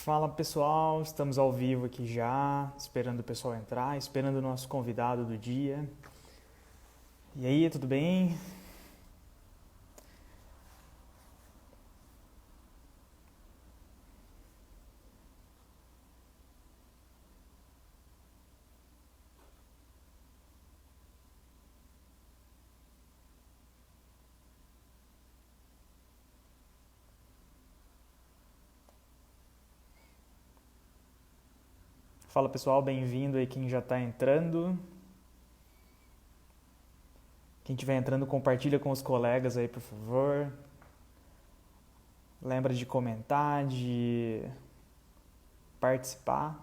Fala pessoal, estamos ao vivo aqui já, esperando o pessoal entrar, esperando o nosso convidado do dia. E aí, tudo bem? Fala pessoal, bem-vindo aí quem já está entrando. Quem estiver entrando, compartilha com os colegas aí, por favor. Lembra de comentar, de participar.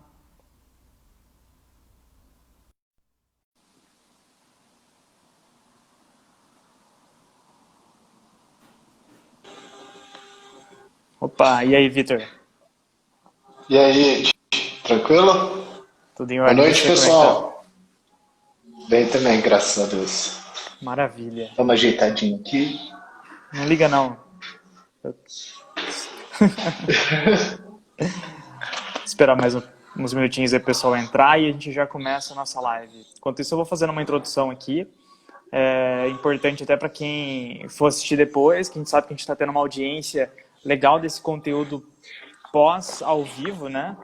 Opa, e aí, Vitor? E aí, tranquilo? Tudo em Boa ordem? E noite, você, como é que tá? pessoal. Bem também, graças a Deus. Maravilha. Vamos ajeitadinho aqui. Não liga não. Esperar mais uns minutinhos aí o pessoal entrar e a gente já começa a nossa live. Enquanto isso, eu vou fazendo uma introdução aqui. É importante até para quem for assistir depois, que a gente sabe que a gente está tendo uma audiência legal desse conteúdo pós ao vivo, né?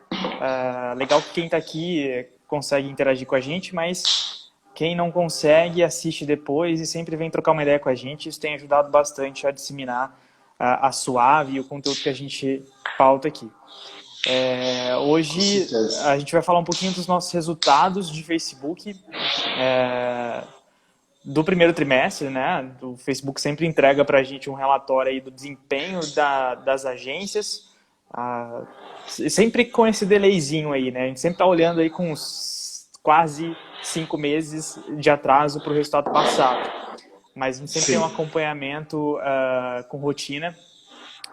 Legal que quem está aqui consegue interagir com a gente, mas quem não consegue assiste depois e sempre vem trocar uma ideia com a gente. Isso tem ajudado bastante a disseminar a Suave e o conteúdo que a gente pauta aqui. Com Hoje certeza. a gente vai falar um pouquinho dos nossos resultados de Facebook do primeiro trimestre, né? O Facebook sempre entrega para a gente um relatório aí do desempenho das agências, sempre com esse delayzinho aí, né? A gente sempre está olhando aí com uns quase 5 meses de atraso para o resultado passado. Mas a gente sempre tem um Sim. acompanhamento com rotina,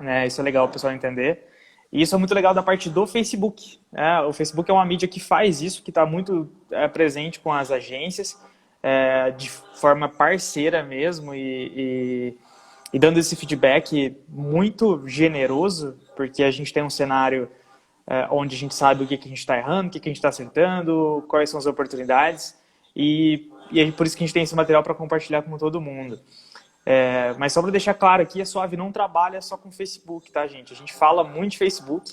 né? Isso é legal o pessoal entender. E isso é muito legal da parte do Facebook. Né? O Facebook é uma mídia que faz isso, que está muito presente com as agências, de forma parceira mesmo e dando esse feedback muito generoso, porque a gente tem um cenário onde a gente sabe o que a gente está errando, o que a gente está acertando, quais são as oportunidades, e é por isso que a gente tem esse material para compartilhar com todo mundo. Mas só para deixar claro aqui, a Suave não trabalha só com Facebook, tá, gente? A gente fala muito de Facebook,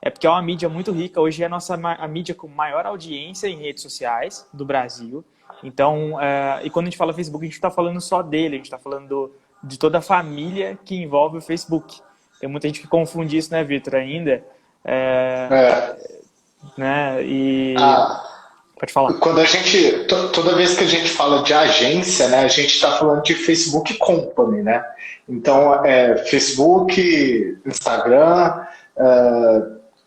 porque é uma mídia muito rica. Hoje é a mídia com maior audiência em redes sociais do Brasil. Então, e quando a gente fala Facebook, a gente está falando só dele, a gente está falando de toda a família que envolve o Facebook. Tem muita gente que confunde isso, né, Vitor, ainda. É, Né? E a- pode falar. quando a gente, toda vez que a gente fala de agência, né, a gente está falando de Facebook Company, né? Então, Facebook, Instagram,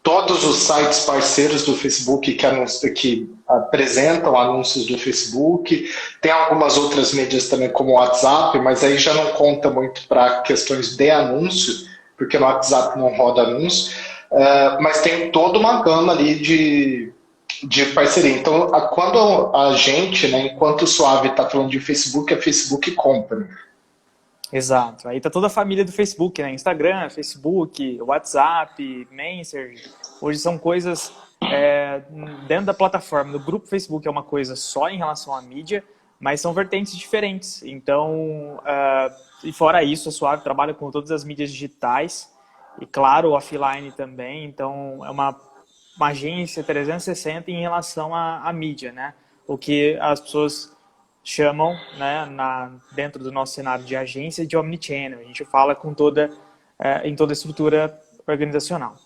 todos os sites parceiros do Facebook que apresentam anúncios do Facebook. Tem algumas outras mídias também, como o WhatsApp, mas aí já não conta muito para questões de anúncio, porque no WhatsApp não roda anúncio. Mas tem toda uma gama ali de parceria. Então, quando a gente, né, enquanto o Suave está falando de Facebook, é Facebook Company. Exato. Aí tá toda a família do Facebook, né? Instagram, Facebook, WhatsApp, Messenger. Hoje são coisas dentro da plataforma. No grupo Facebook é uma coisa só em relação à mídia, mas são vertentes diferentes. Então, e fora isso, a Suave trabalha com todas as mídias digitais e, claro, offline também. Então, é uma agência 360 em relação à mídia, né? O que as pessoas chamam, né, dentro do nosso cenário de agência, de omnichannel. A gente fala em toda a estrutura organizacional.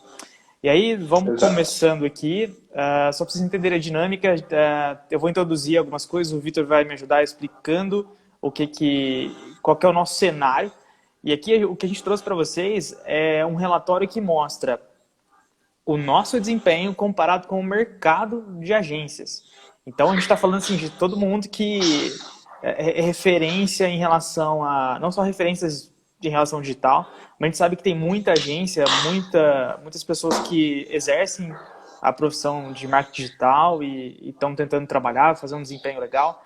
E aí, vamos Exato. começando aqui. Só para vocês entenderem a dinâmica, eu vou introduzir algumas coisas, o Vitor vai me ajudar explicando qual que é o nosso cenário. E aqui o que a gente trouxe para vocês é um relatório que mostra o nosso desempenho comparado com o mercado de agências. Então a gente está falando assim, de todo mundo que é referência em relação a, não só referências em relação ao digital, mas a gente sabe que tem muita agência, muitas pessoas que exercem a profissão de marketing digital e estão tentando trabalhar, fazer um desempenho legal.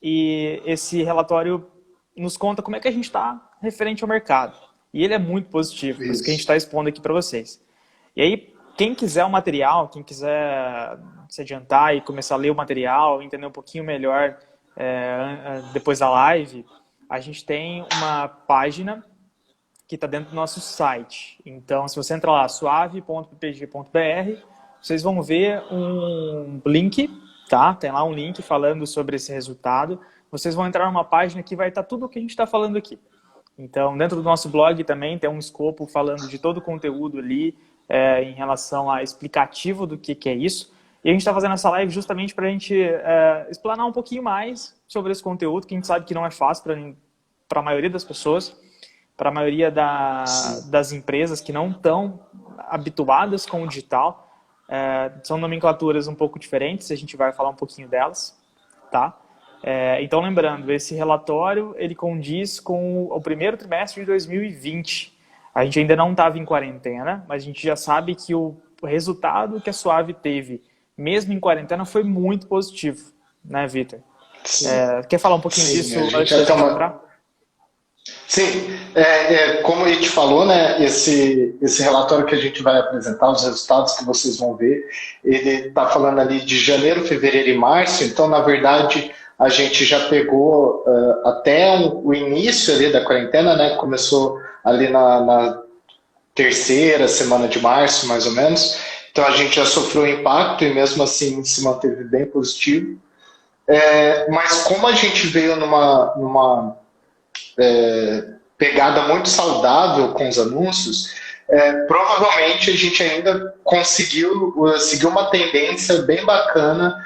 E esse relatório nos conta como é que a gente está referente ao mercado. E ele é muito positivo, por isso que a gente está Isso. expondo aqui para vocês. E aí, quem quiser o material, quem quiser se adiantar e começar a ler o material, entender um pouquinho melhor depois da live, a gente tem uma página que está dentro do nosso site. Então, se você entrar lá, suave.ppg.br, vocês vão ver um link, tá? Tem lá um link falando sobre esse resultado. Vocês vão entrar numa página que vai estar tudo o que a gente está falando aqui. Então, dentro do nosso blog também tem um escopo falando de todo o conteúdo ali, em relação a explicativo do que é isso. E a gente está fazendo essa live justamente para a gente explanar um pouquinho mais sobre esse conteúdo, que a gente sabe que não é fácil para a maioria das pessoas, para a maioria das empresas que não estão habituadas com o digital. São nomenclaturas um pouco diferentes, a gente vai falar um pouquinho delas, tá? Então, lembrando, esse relatório ele condiz com o primeiro trimestre de 2020. A gente ainda não estava em quarentena, mas a gente já sabe que o resultado que a Suave teve, mesmo em quarentena, foi muito positivo, né, Vitor? Quer falar um pouquinho disso antes da gente entrar? Sim, como a gente falou, né, esse relatório que a gente vai apresentar, os resultados que vocês vão ver, ele está falando ali de janeiro, fevereiro e março, então, na verdade, a gente já pegou até o início ali da quarentena, né, começou ali na terceira semana de março, mais ou menos, então a gente já sofreu impacto e mesmo assim se manteve bem positivo, mas como a gente veio numa pegada muito saudável com os anúncios, provavelmente a gente ainda conseguiu seguir uma tendência bem bacana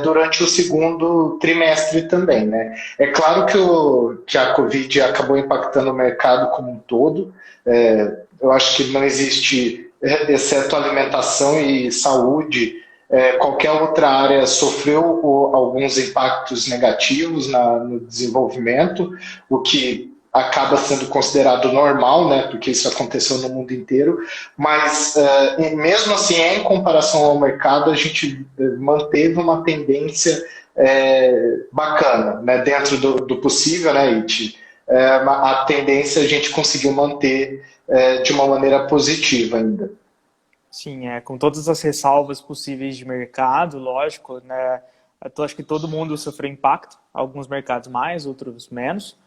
durante o segundo trimestre também, né? É claro que a Covid acabou impactando o mercado como um todo. Eu acho que não existe, exceto alimentação e saúde, qualquer outra área sofreu alguns impactos negativos no desenvolvimento, o que acaba sendo considerado normal, né, porque isso aconteceu no mundo inteiro, mas mesmo assim, em comparação ao mercado, a gente manteve uma tendência bacana, né, dentro do possível, né, Iti? A tendência a gente conseguiu manter de uma maneira positiva ainda. Sim, com todas as ressalvas possíveis de mercado, lógico, né? Eu acho que todo mundo sofreu impacto, alguns mercados mais, outros menos.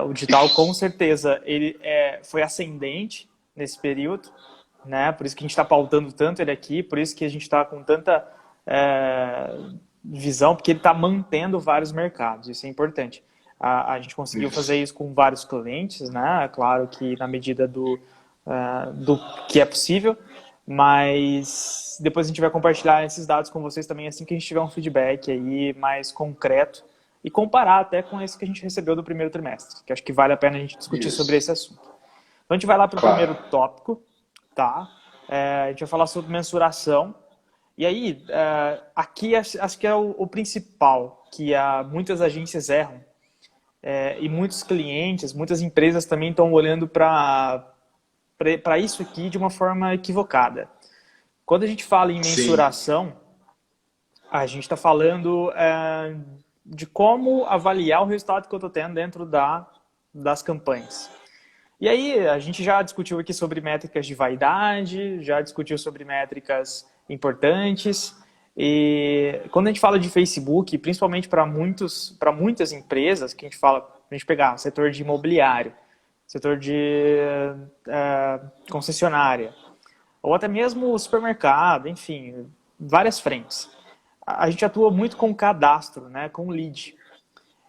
O digital, com certeza, ele foi ascendente nesse período, né? Por isso que a gente está pautando tanto ele aqui, por isso que a gente está com tanta visão, porque ele está mantendo vários mercados, isso é importante. A gente conseguiu fazer isso com vários clientes, né? Claro que na medida do que é possível, mas depois a gente vai compartilhar esses dados com vocês também assim que a gente tiver um feedback aí mais concreto e comparar até com esse que a gente recebeu do primeiro trimestre, que acho que vale a pena a gente discutir sobre esse assunto. Então a gente vai lá para o primeiro tópico, tá? A gente vai falar sobre mensuração. E aí, aqui acho que é o principal, que muitas agências erram, e muitos clientes, muitas empresas também estão olhando para isso aqui de uma forma equivocada. Quando a gente fala em mensuração, sim, a gente está falando de como avaliar o resultado que eu estou tendo dentro das campanhas. E aí, a gente já discutiu aqui sobre métricas de vaidade, já discutiu sobre métricas importantes, e quando a gente fala de Facebook, principalmente para muitas empresas, que a gente pegar setor de imobiliário, setor de concessionária, ou até mesmo supermercado, enfim, várias frentes. A gente atua muito com cadastro, né, com lead.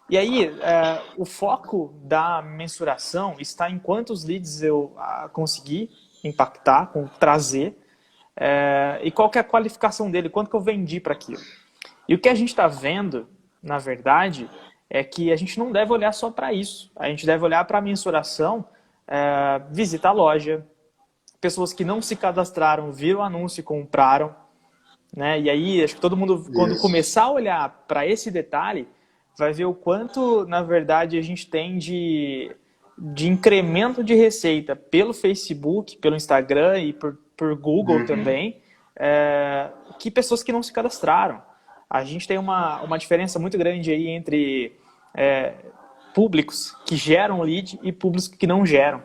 E aí, o foco da mensuração está em quantos leads eu consegui impactar, trazer, e qual que é a qualificação dele, quanto que eu vendi para aquilo. E o que a gente está vendo, na verdade, é que a gente não deve olhar só para isso. A gente deve olhar para a mensuração, visita a loja, pessoas que não se cadastraram, viram o anúncio e compraram, né? E aí, acho que todo mundo, quando começar a olhar para esse detalhe, vai ver o quanto, na verdade, a gente tem de incremento de receita pelo Facebook, pelo Instagram e por Google também, que pessoas que não se cadastraram. A gente tem uma diferença muito grande aí entre públicos que geram lead e públicos que não geram.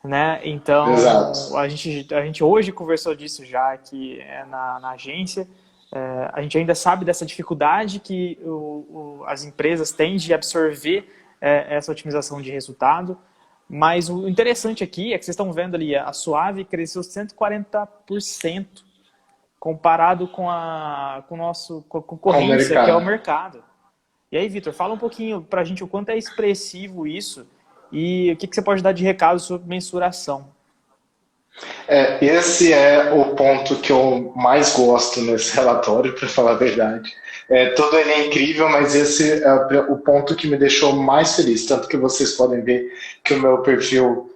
né? Então, Exato. a gente hoje conversou disso já aqui na agência. A gente ainda sabe dessa dificuldade que as empresas têm de absorver essa otimização de resultado, mas o interessante aqui é que vocês estão vendo ali, a Suave cresceu 140% comparado com a Com o concorrência, que é o mercado. mercado. E aí, Vitor, fala um pouquinho pra gente o quanto é expressivo isso e o que você pode dar de recado sobre mensuração. Esse é o ponto que eu mais gosto nesse relatório, para falar a verdade. Todo ele é incrível, mas esse é o ponto que me deixou mais feliz. Tanto que vocês podem ver que o meu perfil,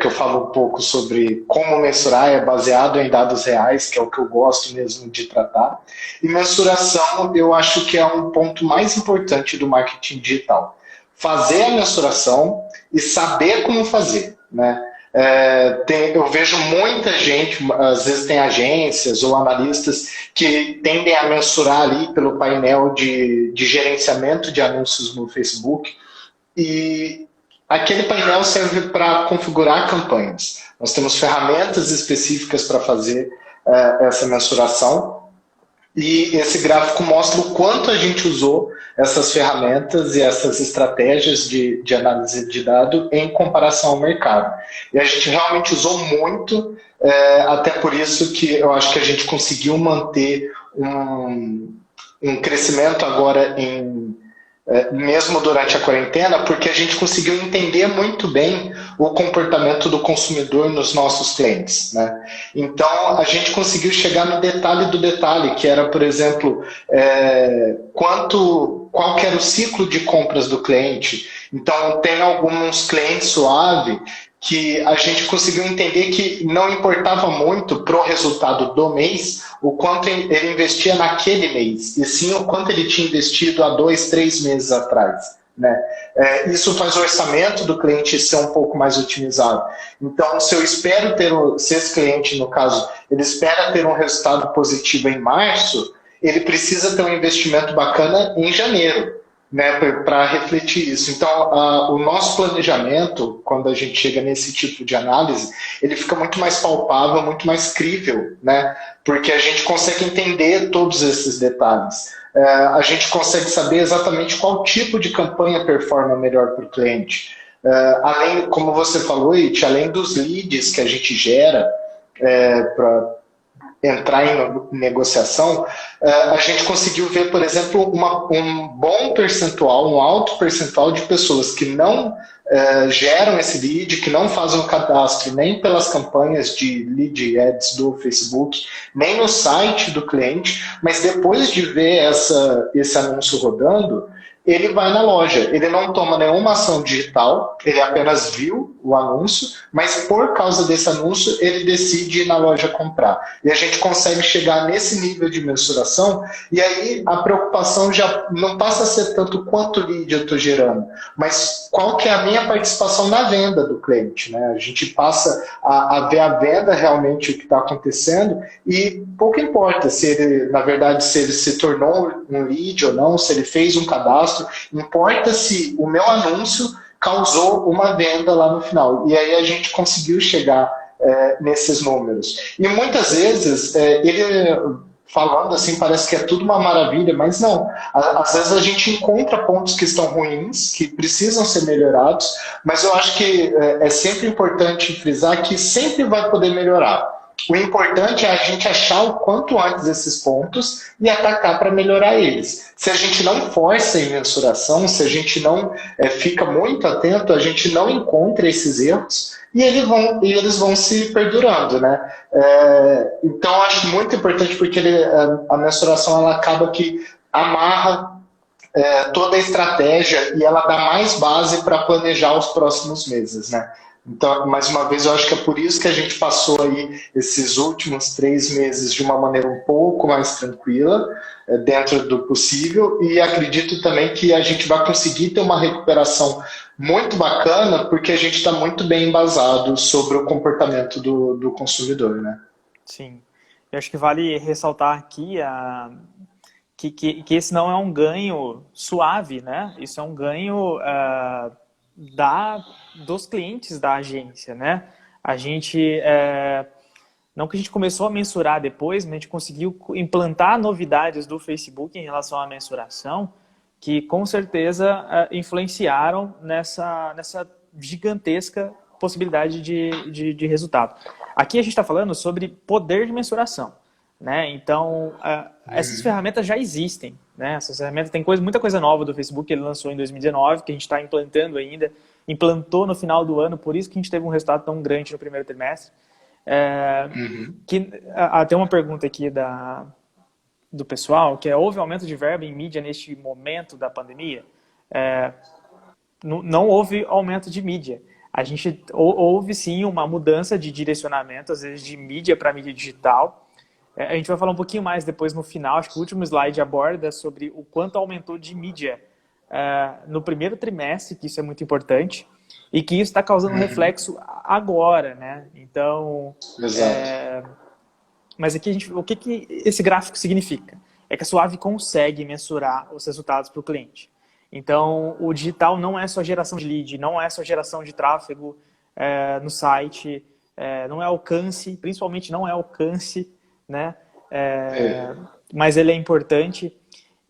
que eu falo um pouco sobre como mensurar, é baseado em dados reais, que é o que eu gosto mesmo de tratar. E mensuração, eu acho que é um ponto mais importante do marketing digital. Fazer a mensuração e saber como fazer, né? Eu vejo muita gente, às vezes tem agências ou analistas que tendem a mensurar ali pelo painel de gerenciamento de anúncios no Facebook e aquele painel serve para configurar campanhas. Nós temos ferramentas específicas para fazer essa mensuração e esse gráfico mostra o quanto a gente usou essas ferramentas e essas estratégias de análise de dado em comparação ao mercado. E a gente realmente usou muito, até por isso que eu acho que a gente conseguiu manter um crescimento agora mesmo durante a quarentena, porque a gente conseguiu entender muito bem o comportamento do consumidor nos nossos clientes, né? Então, a gente conseguiu chegar no detalhe do detalhe, que era, por exemplo, qual que era o ciclo de compras do cliente. Então, tem alguns clientes suave que a gente conseguiu entender que não importava muito para o resultado do mês o quanto ele investia naquele mês, e sim o quanto ele tinha investido há 2, 3 meses atrás. Né? Isso faz o orçamento do cliente ser um pouco mais otimizado. Então, se eu espero se esse cliente, no caso, ele espera ter um resultado positivo em março, ele precisa ter um investimento bacana em janeiro, né, para refletir isso. Então, o nosso planejamento, quando a gente chega nesse tipo de análise, ele fica muito mais palpável, muito mais crível, né, porque a gente consegue entender todos esses detalhes. A gente consegue saber exatamente qual tipo de campanha performa melhor para o cliente. Além, como você falou, It, além dos leads que a gente gera para entrar em negociação, a gente conseguiu ver, por exemplo, um bom percentual, um alto percentual de pessoas que não geram esse lead, que não fazem o cadastro nem pelas campanhas de lead ads do Facebook, nem no site do cliente, mas depois de ver esse anúncio rodando, ele vai na loja, ele não toma nenhuma ação digital, ele apenas viu o anúncio, mas por causa desse anúncio ele decide ir na loja comprar. E a gente consegue chegar nesse nível de mensuração, e aí a preocupação já não passa a ser tanto quanto lead eu estou gerando, mas qual que é a minha participação na venda do cliente. Né? A gente passa a ver a venda realmente o que está acontecendo, e pouco importa se ele, na verdade, se ele se tornou um lead ou não, se ele fez um cadastro, importa se o meu anúncio causou uma venda lá no final. E aí a gente conseguiu chegar nesses números. E muitas vezes, ele falando assim, parece que é tudo uma maravilha, mas não. Às vezes a gente encontra pontos que estão ruins, que precisam ser melhorados, mas eu acho que é sempre importante frisar que sempre vai poder melhorar. O importante é a gente achar o quanto antes esses pontos e atacar para melhorar eles. Se a gente não força em mensuração, se a gente não fica muito atento, a gente não encontra esses erros e eles vão se perdurando. Né? Então, eu acho muito importante porque a mensuração ela acaba que amarra toda a estratégia e ela dá mais base para planejar os próximos meses. Né? Então, mais uma vez, eu acho que é por isso que a gente passou aí esses últimos 3 meses de uma maneira um pouco mais tranquila, dentro do possível, e acredito também que a gente vai conseguir ter uma recuperação muito bacana, porque a gente está muito bem embasado sobre o comportamento do consumidor, né? Sim. Eu acho que vale ressaltar aqui que esse não é um ganho suave, né? Isso é um ganho dos clientes da agência, né? A gente, não que a gente começou a mensurar depois, mas a gente conseguiu implantar novidades do Facebook em relação à mensuração, que com certeza influenciaram nessa gigantesca possibilidade de resultado. Aqui a gente está falando sobre poder de mensuração, né? Então, essas ferramentas já existem, né? Essas ferramentas, tem muita coisa nova do Facebook que ele lançou em 2019, que a gente está implantando ainda, implantou no final do ano, por isso que a gente teve um resultado tão grande no primeiro trimestre. Tem uma pergunta aqui do pessoal, que houve aumento de verba em mídia neste momento da pandemia? Não houve aumento de mídia. Houve sim uma mudança de direcionamento, às vezes de mídia para mídia digital. A gente vai falar um pouquinho mais depois no final, acho que o último slide aborda sobre o quanto aumentou de mídia no primeiro trimestre, que isso é muito importante, e que isso está causando reflexo agora, né? Então, mas aqui o que esse gráfico significa? É que a Suave consegue mensurar os resultados para o cliente. Então, o digital não é só geração de lead, não é só geração de tráfego no site, não é alcance, principalmente não é alcance, né? Mas ele é importante.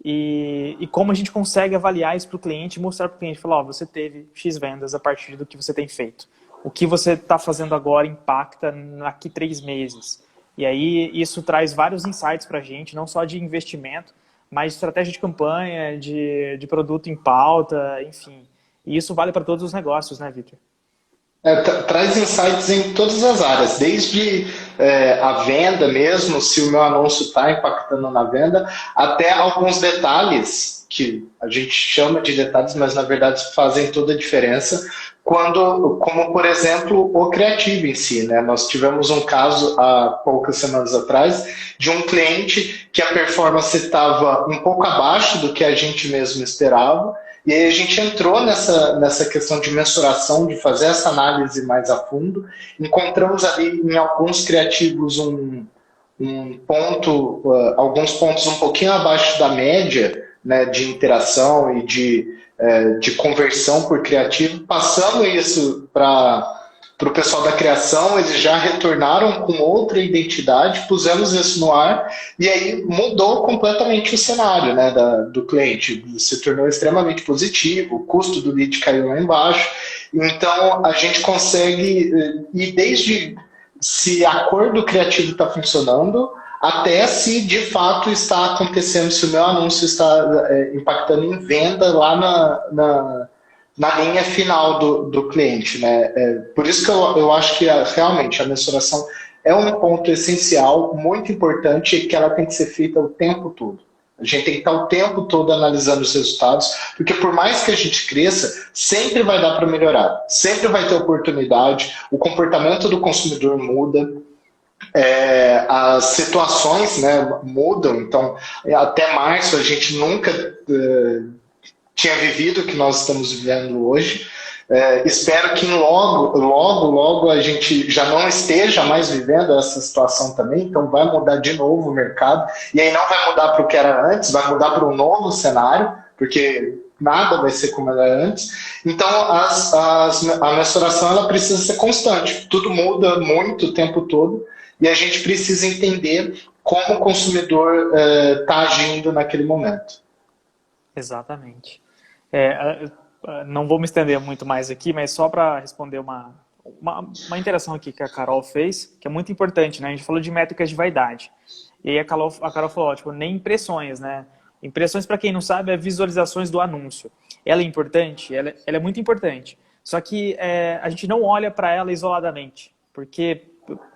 E como a gente consegue avaliar isso para o cliente e mostrar para o cliente, falar, você teve X vendas a partir do que você tem feito. O que você está fazendo agora impacta daqui 3 meses. E aí isso traz vários insights para a gente, não só de investimento, mas de estratégia de campanha, de produto em pauta, enfim. E isso vale para todos os negócios, né, Victor? Traz insights em todas as áreas, desde a venda mesmo, se o meu anúncio está impactando na venda, até alguns detalhes, que a gente chama de detalhes, mas na verdade fazem toda a diferença, como por exemplo o criativo em si, né? Nós tivemos um caso há poucas semanas atrás de um cliente que a performance estava um pouco abaixo do que a gente mesmo esperava. E aí a gente entrou nessa questão de mensuração, de fazer essa análise mais a fundo. Encontramos ali em alguns criativos alguns pontos um pouquinho abaixo da média, né, de interação e de conversão por criativo. Passamos isso para o pessoal da criação, eles já retornaram com outra identidade, pusemos isso no ar e aí mudou completamente o cenário, né, do cliente. Se tornou extremamente positivo, o custo do lead caiu lá embaixo. Então, a gente consegue ir desde se a cor do criativo está funcionando, até se de fato está acontecendo, se o meu anúncio está impactando em venda lá na linha final do cliente, né? Por isso que eu acho que realmente a mensuração é um ponto essencial, muito importante, e que ela tem que ser feita o tempo todo. A gente tem que estar o tempo todo analisando os resultados, porque por mais que a gente cresça, sempre vai dar para melhorar, sempre vai ter oportunidade, o comportamento do consumidor muda, as situações, né, mudam, então até março a gente nunca tinha vivido o que nós estamos vivendo hoje. Espero que logo a gente já não esteja mais vivendo essa situação também, então vai mudar de novo o mercado, e aí não vai mudar para o que era antes, vai mudar para um novo cenário, porque nada vai ser como era antes. Então a mensuração ela precisa ser constante, tudo muda muito o tempo todo, e a gente precisa entender como o consumidor está agindo naquele momento. Exatamente. Não vou me estender muito mais aqui, mas só para responder uma interação aqui que a Carol fez, que é muito importante, né? A gente falou de métricas de vaidade. E aí a Carol falou, tipo, nem impressões, né? Impressões, para quem não sabe, é visualizações do anúncio. Ela é importante? Ela é muito importante. Só que a gente não olha para ela isoladamente. Porque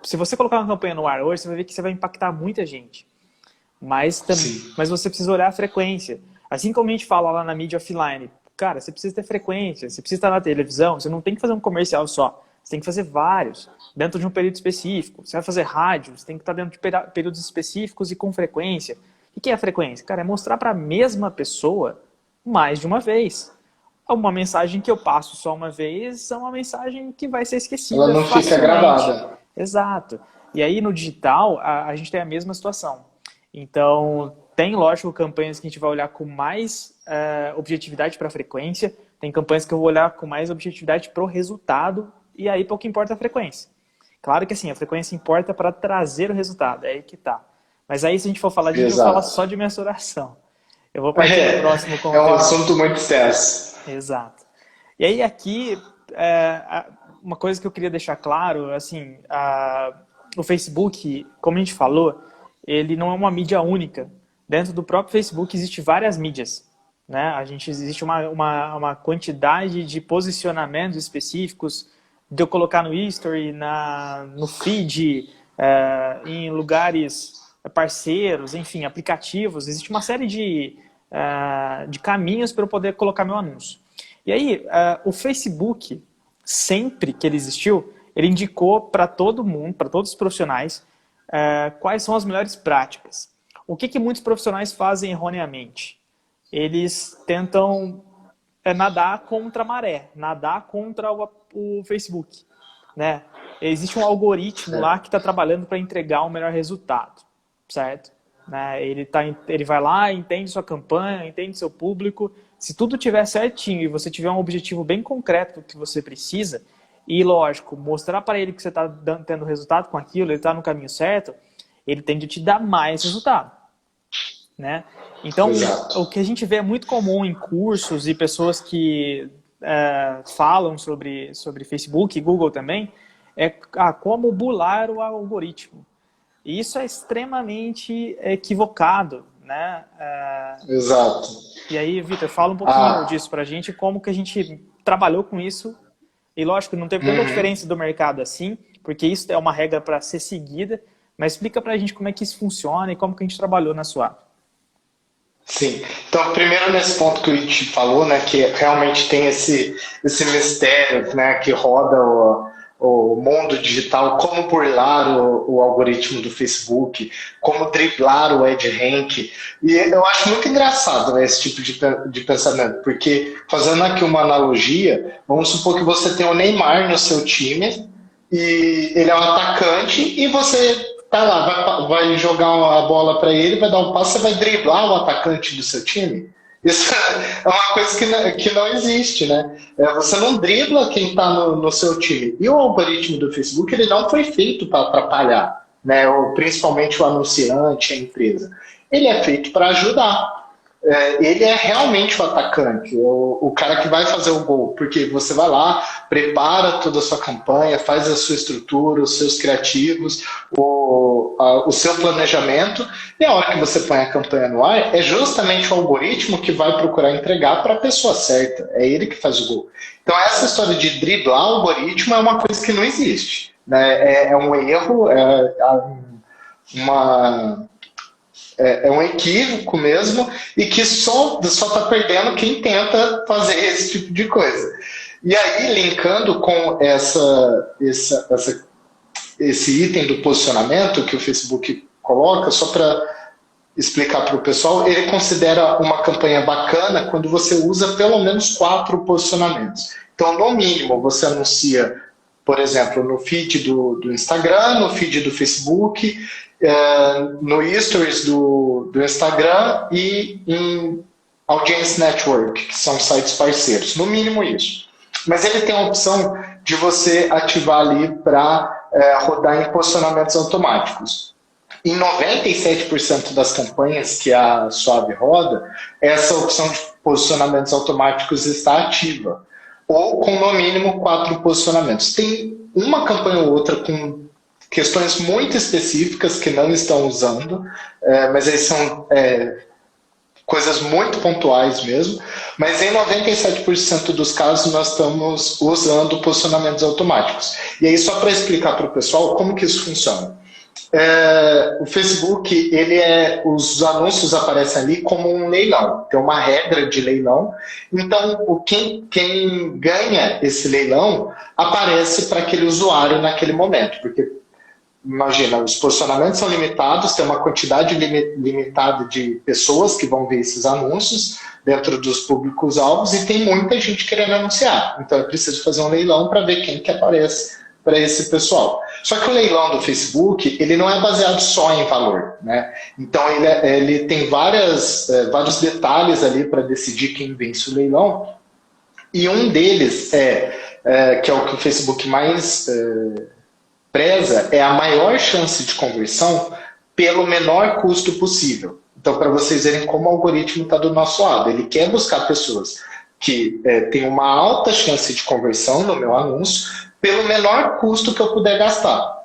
se você colocar uma campanha no ar hoje, você vai ver que você vai impactar muita gente. Mas você precisa olhar a frequência. Assim como a gente fala lá na mídia offline, cara, você precisa ter frequência, você precisa estar na televisão, você não tem que fazer um comercial só, você tem que fazer vários, dentro de um período específico. Você vai fazer rádio, você tem que estar dentro de períodos específicos e com frequência. O que é a frequência? Cara, é mostrar para a mesma pessoa mais de uma vez. Uma mensagem que eu passo só uma vez é uma mensagem que vai ser esquecida. Ela não fica gravada. Exato. E aí no digital, a gente tem a mesma situação. Então, tem, lógico, campanhas que a gente vai olhar com mais objetividade para a frequência. Tem campanhas que eu vou olhar com mais objetividade pro resultado e aí pouco importa a frequência. Claro que assim, a frequência importa para trazer o resultado, é aí que tá. Mas aí se a gente for falar disso, eu vou falar só de mensuração. Eu vou partir pro próximo conteúdo. É um assunto muito extenso. Exato. E aí aqui, uma coisa que eu queria deixar claro, assim, o Facebook, como a gente falou, ele não é uma mídia única. Dentro do próprio Facebook existe várias mídias, né? Existe uma quantidade de posicionamentos específicos de eu colocar no history, no feed, em lugares parceiros, enfim, aplicativos. Existe uma série de caminhos para eu poder colocar meu anúncio. E aí, o Facebook, sempre que ele existiu, ele indicou para todo mundo, para todos os profissionais, quais são as melhores práticas. O que muitos profissionais fazem erroneamente? Eles tentam nadar contra a maré, nadar contra o Facebook, né? Existe um algoritmo lá que está trabalhando para entregar um melhor resultado, certo? Né? Ele vai lá, entende sua campanha, entende seu público. Se tudo estiver certinho e você tiver um objetivo bem concreto do que você precisa, e lógico, mostrar para ele que você está tendo resultado com aquilo, ele está no caminho certo, ele tende a te dar mais resultado, né? Então, o que a gente vê é muito comum em cursos e pessoas que falam sobre Facebook e Google também, é como bular o algoritmo. E isso é extremamente equivocado, né? Exato. E aí, Vitor, fala um pouquinho disso pra gente, como que a gente trabalhou com isso. E lógico, não teve tanta diferença do mercado assim, porque isso é uma regra para ser seguida, mas explica pra gente como é que isso funciona e como que a gente trabalhou na sua. Sim. Então, primeiro nesse ponto que o It falou, né, que realmente tem esse mistério, né, que roda o mundo digital, como burlar o algoritmo do Facebook, como driblar o EdRank. E eu acho muito engraçado, né, esse tipo de pensamento, porque fazendo aqui uma analogia, vamos supor que você tem o Neymar no seu time, e ele é um atacante, e você tá lá, vai jogar a bola para ele, vai dar um passo, você vai driblar o atacante do seu time? Isso é uma coisa que não existe, né? Você não dribla quem está no seu time. E o algoritmo do Facebook, ele não foi feito para atrapalhar, né? Principalmente o anunciante, a empresa. Ele é feito para ajudar. Ele é realmente o atacante, o cara que vai fazer o gol, porque você vai lá, prepara toda a sua campanha, faz a sua estrutura, os seus criativos, o seu planejamento, e a hora que você põe a campanha no ar, é justamente o algoritmo que vai procurar entregar para a pessoa certa, é ele que faz o gol. Então essa história de driblar o algoritmo é uma coisa que não existe, né? É um erro, é um equívoco mesmo, e que só está perdendo quem tenta fazer esse tipo de coisa. E aí, linkando com esse item do posicionamento que o Facebook coloca, só para explicar para o pessoal, ele considera uma campanha bacana quando você usa pelo menos 4 posicionamentos. Então, no mínimo, você anuncia, por exemplo, no feed do Instagram, no feed do Facebook, no Stories do Instagram e em Audience Network, que são sites parceiros. No mínimo isso. Mas ele tem a opção de você ativar ali para rodar em posicionamentos automáticos. Em 97% das campanhas que a Suave roda, essa opção de posicionamentos automáticos está ativa. Ou com no mínimo 4 posicionamentos. Tem uma campanha ou outra com questões muito específicas que não estão usando, mas aí são coisas muito pontuais mesmo, mas em 97% dos casos nós estamos usando posicionamentos automáticos. E aí só para explicar para o pessoal como que isso funciona. O Facebook, os anúncios aparecem ali como um leilão, tem uma regra de leilão, então quem ganha esse leilão aparece para aquele usuário naquele momento, porque imagina, os posicionamentos são limitados, tem uma quantidade limitada de pessoas que vão ver esses anúncios dentro dos públicos-alvos e tem muita gente querendo anunciar. Então é preciso fazer um leilão para ver quem que aparece para esse pessoal. Só que o leilão do Facebook, ele não é baseado só em valor, né? Então ele tem vários detalhes ali para decidir quem vence o leilão. E um deles que é o que o Facebook mais preza, é a maior chance de conversão pelo menor custo possível. Então, para vocês verem como o algoritmo está do nosso lado, ele quer buscar pessoas que têm uma alta chance de conversão no meu anúncio pelo menor custo que eu puder gastar.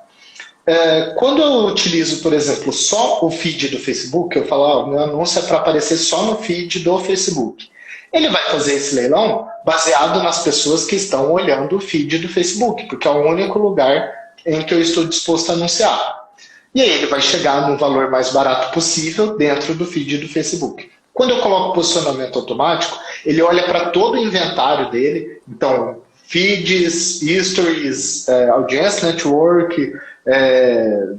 Quando eu utilizo, por exemplo, só o feed do Facebook, eu falo, o meu anúncio é para aparecer só no feed do Facebook. Ele vai fazer esse leilão baseado nas pessoas que estão olhando o feed do Facebook, porque é o único lugar em que eu estou disposto a anunciar. E aí ele vai chegar no valor mais barato possível dentro do feed do Facebook. Quando eu coloco posicionamento automático, ele olha para todo o inventário dele, então feeds, stories, audience network,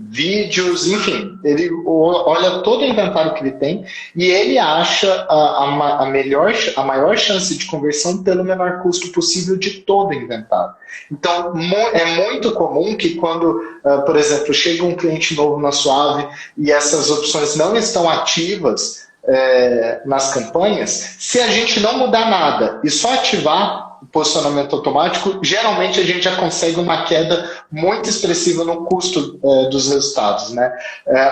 vídeos, enfim, ele olha todo o inventário que ele tem e ele acha a maior chance de conversão pelo menor custo possível de todo o inventário. Então, é muito comum que quando, por exemplo, chega um cliente novo na Suave e essas opções não estão ativas nas campanhas, se a gente não mudar nada e só ativar o posicionamento automático, geralmente a gente já consegue uma queda muito expressiva no custo dos resultados, né?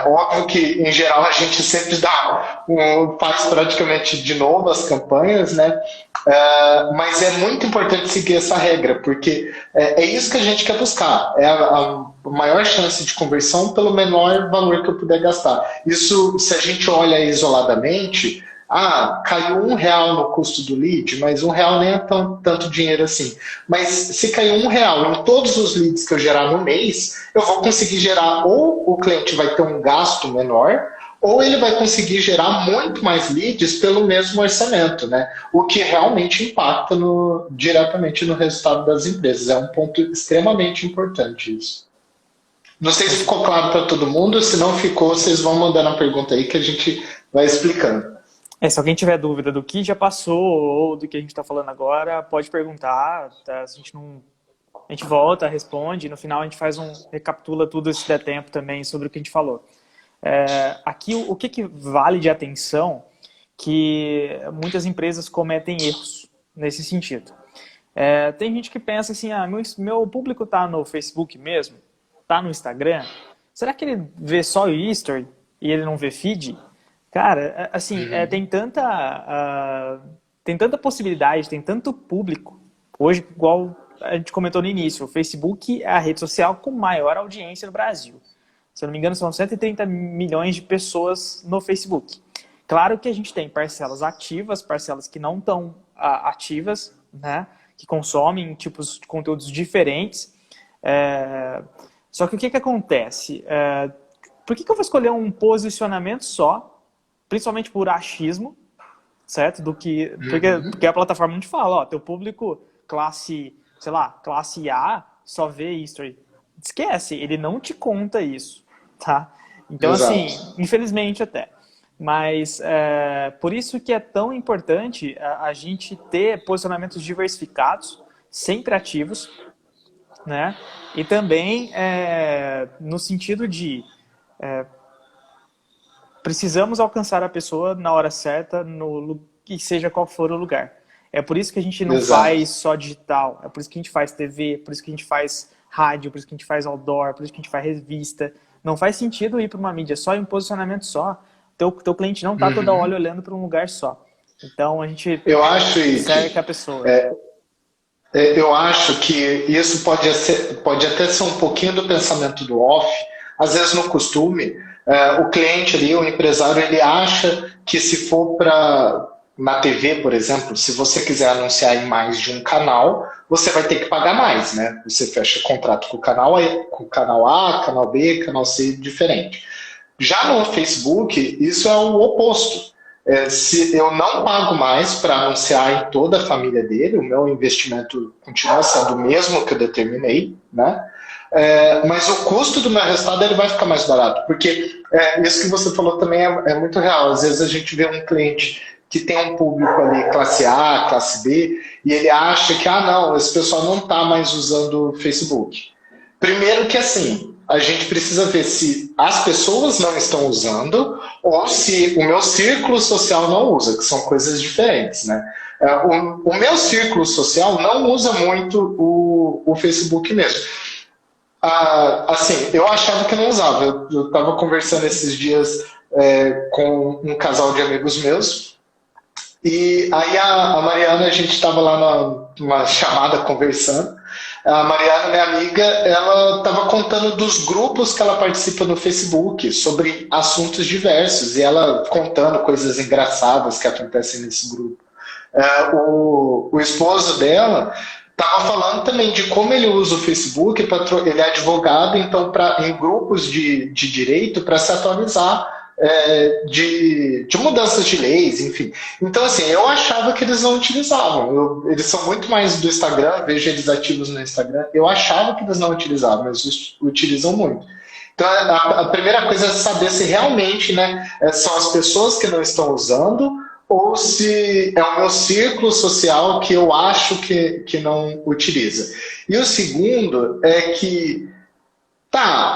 Óbvio que, em geral, a gente sempre faz praticamente de novo as campanhas, né? Mas é muito importante seguir essa regra, porque é isso que a gente quer buscar, é a maior chance de conversão pelo menor valor que eu puder gastar. Isso, se a gente olha isoladamente, caiu R$1 no custo do lead, mas R$1 nem é tanto dinheiro assim. Mas se caiu R$1 em todos os leads que eu gerar no mês, eu vou conseguir gerar, ou o cliente vai ter um gasto menor, ou ele vai conseguir gerar muito mais leads pelo mesmo orçamento, né? O que realmente impacta diretamente no resultado das empresas. É um ponto extremamente importante isso. Não sei se ficou claro para todo mundo, se não ficou, vocês vão mandando a pergunta aí que a gente vai explicando. Se alguém tiver dúvida do que já passou ou do que a gente está falando agora, pode perguntar, tá? A gente volta, responde, no final a gente recapitula tudo se der tempo também sobre o que a gente falou. Aqui o que vale de atenção que muitas empresas cometem erros nesse sentido. Tem gente que pensa assim, meu público está no Facebook mesmo? Está no Instagram? Será que ele vê só o history e ele não vê feed? Cara, assim, tem tanta possibilidade, tem tanto público. Hoje, igual a gente comentou no início, o Facebook é a rede social com maior audiência no Brasil. Se eu não me engano, são 130 milhões de pessoas no Facebook. Claro que a gente tem parcelas ativas, parcelas que não estão ativas, né? Que consomem tipos de conteúdos diferentes. Só que o que acontece? Por que eu vou escolher um posicionamento só? Principalmente por achismo, certo? Porque a plataforma não te fala, teu público classe A só vê history. Esquece, ele não te conta isso, tá? Então, Exato. assim, infelizmente até. Mas por isso que é tão importante a gente ter posicionamentos diversificados, sempre ativos, né? E também no sentido de precisamos alcançar a pessoa na hora certa, que seja qual for o lugar. É por isso que a gente não faz só digital, é por isso que a gente faz TV, por isso que a gente faz rádio, por isso que a gente faz outdoor, por isso que a gente faz revista. Não faz sentido ir para uma mídia só e um posicionamento só. Teu cliente não está toda hora olhando para um lugar só. Então a gente cerca a pessoa. Eu acho que isso pode até ser um pouquinho do pensamento do off. Às vezes no costume, o cliente ali, o empresário, ele acha que se for na TV, por exemplo, se você quiser anunciar em mais de um canal, você vai ter que pagar mais, né? Você fecha contrato com o canal A, canal B, canal C, diferente. Já no Facebook, isso é o oposto. Se eu não pago mais para anunciar em toda a família dele, o meu investimento continua sendo o mesmo que eu determinei, né? Mas o custo do meu resultado ele vai ficar mais barato, porque isso que você falou também é muito real. Às vezes a gente vê um cliente que tem um público ali, classe A, classe B, e ele acha que, não, esse pessoal não está mais usando o Facebook. Primeiro que assim, a gente precisa ver se as pessoas não estão usando ou se o meu círculo social não usa, que são coisas diferentes, né? O meu círculo social não usa muito o Facebook mesmo. Assim, eu achava que não usava. Eu estava conversando esses dias com um casal de amigos meus, e aí a Mariana, a gente estava lá numa chamada conversando. A Mariana, minha amiga, ela estava contando dos grupos que ela participa no Facebook sobre assuntos diversos, e ela contando coisas engraçadas que acontecem nesse grupo. O esposo dela estava falando também de como ele usa o Facebook, ele é advogado, então em grupos de direito para se atualizar de mudanças de leis, enfim. Então, assim, eu achava que eles não utilizavam. Eles são muito mais do Instagram, vejo eles ativos no Instagram. Eu achava que eles não utilizavam, mas utilizam muito. Então, a primeira coisa é saber se realmente, né, são as pessoas que não estão usando ou se é o meu círculo social que eu acho que não utiliza. E o segundo é que,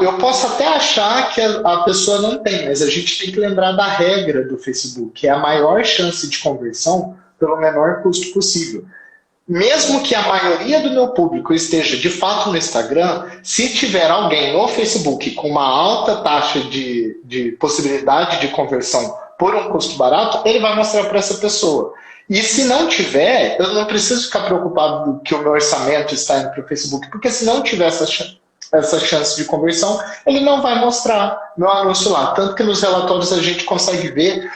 eu posso até achar que a pessoa não tem, mas a gente tem que lembrar da regra do Facebook, que é a maior chance de conversão pelo menor custo possível. Mesmo que a maioria do meu público esteja de fato no Instagram, se tiver alguém no Facebook com uma alta taxa de possibilidade de conversão por um custo barato, ele vai mostrar para essa pessoa. E se não tiver, eu não preciso ficar preocupado que o meu orçamento está indo para o Facebook, porque se não tiver essa chance de conversão, ele não vai mostrar meu anúncio lá. Tanto que nos relatórios a gente consegue ver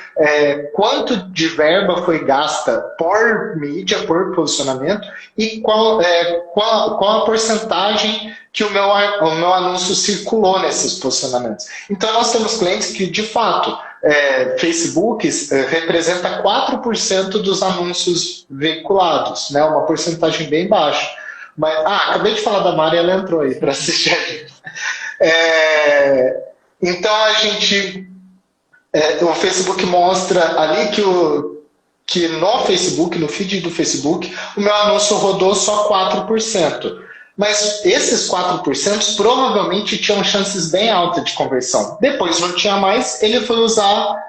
quanto de verba foi gasta por mídia, por posicionamento, e qual a porcentagem que o meu anúncio circulou nesses posicionamentos. Então nós temos clientes que, de fato, Facebook representa 4% dos anúncios veiculados, né? Uma porcentagem bem baixa. Mas, acabei de falar da Mari, ela entrou aí para assistir a gente. Então a gente, o Facebook mostra ali que no Facebook, no feed do Facebook, o meu anúncio rodou só 4%. Mas esses 4% provavelmente tinham chances bem altas de conversão. Depois não tinha mais, ele foi usar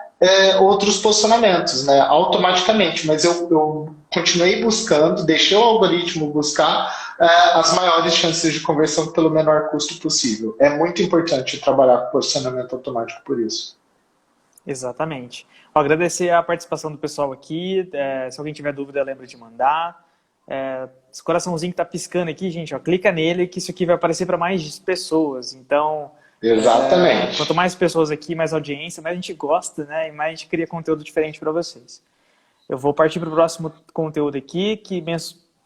outros posicionamentos, né, automaticamente. Mas eu continuei buscando, deixei o algoritmo buscar as maiores chances de conversão pelo menor custo possível. É muito importante trabalhar com posicionamento automático por isso. Exatamente. Vou agradecer a participação do pessoal aqui. Se alguém tiver dúvida, lembra de mandar. Esse coraçãozinho que tá piscando aqui, gente, clica nele que isso aqui vai aparecer para mais pessoas. Então, exatamente. Quanto mais pessoas aqui, mais audiência, mais a gente gosta, né? E mais a gente cria conteúdo diferente para vocês. Eu vou partir para o próximo conteúdo aqui, que,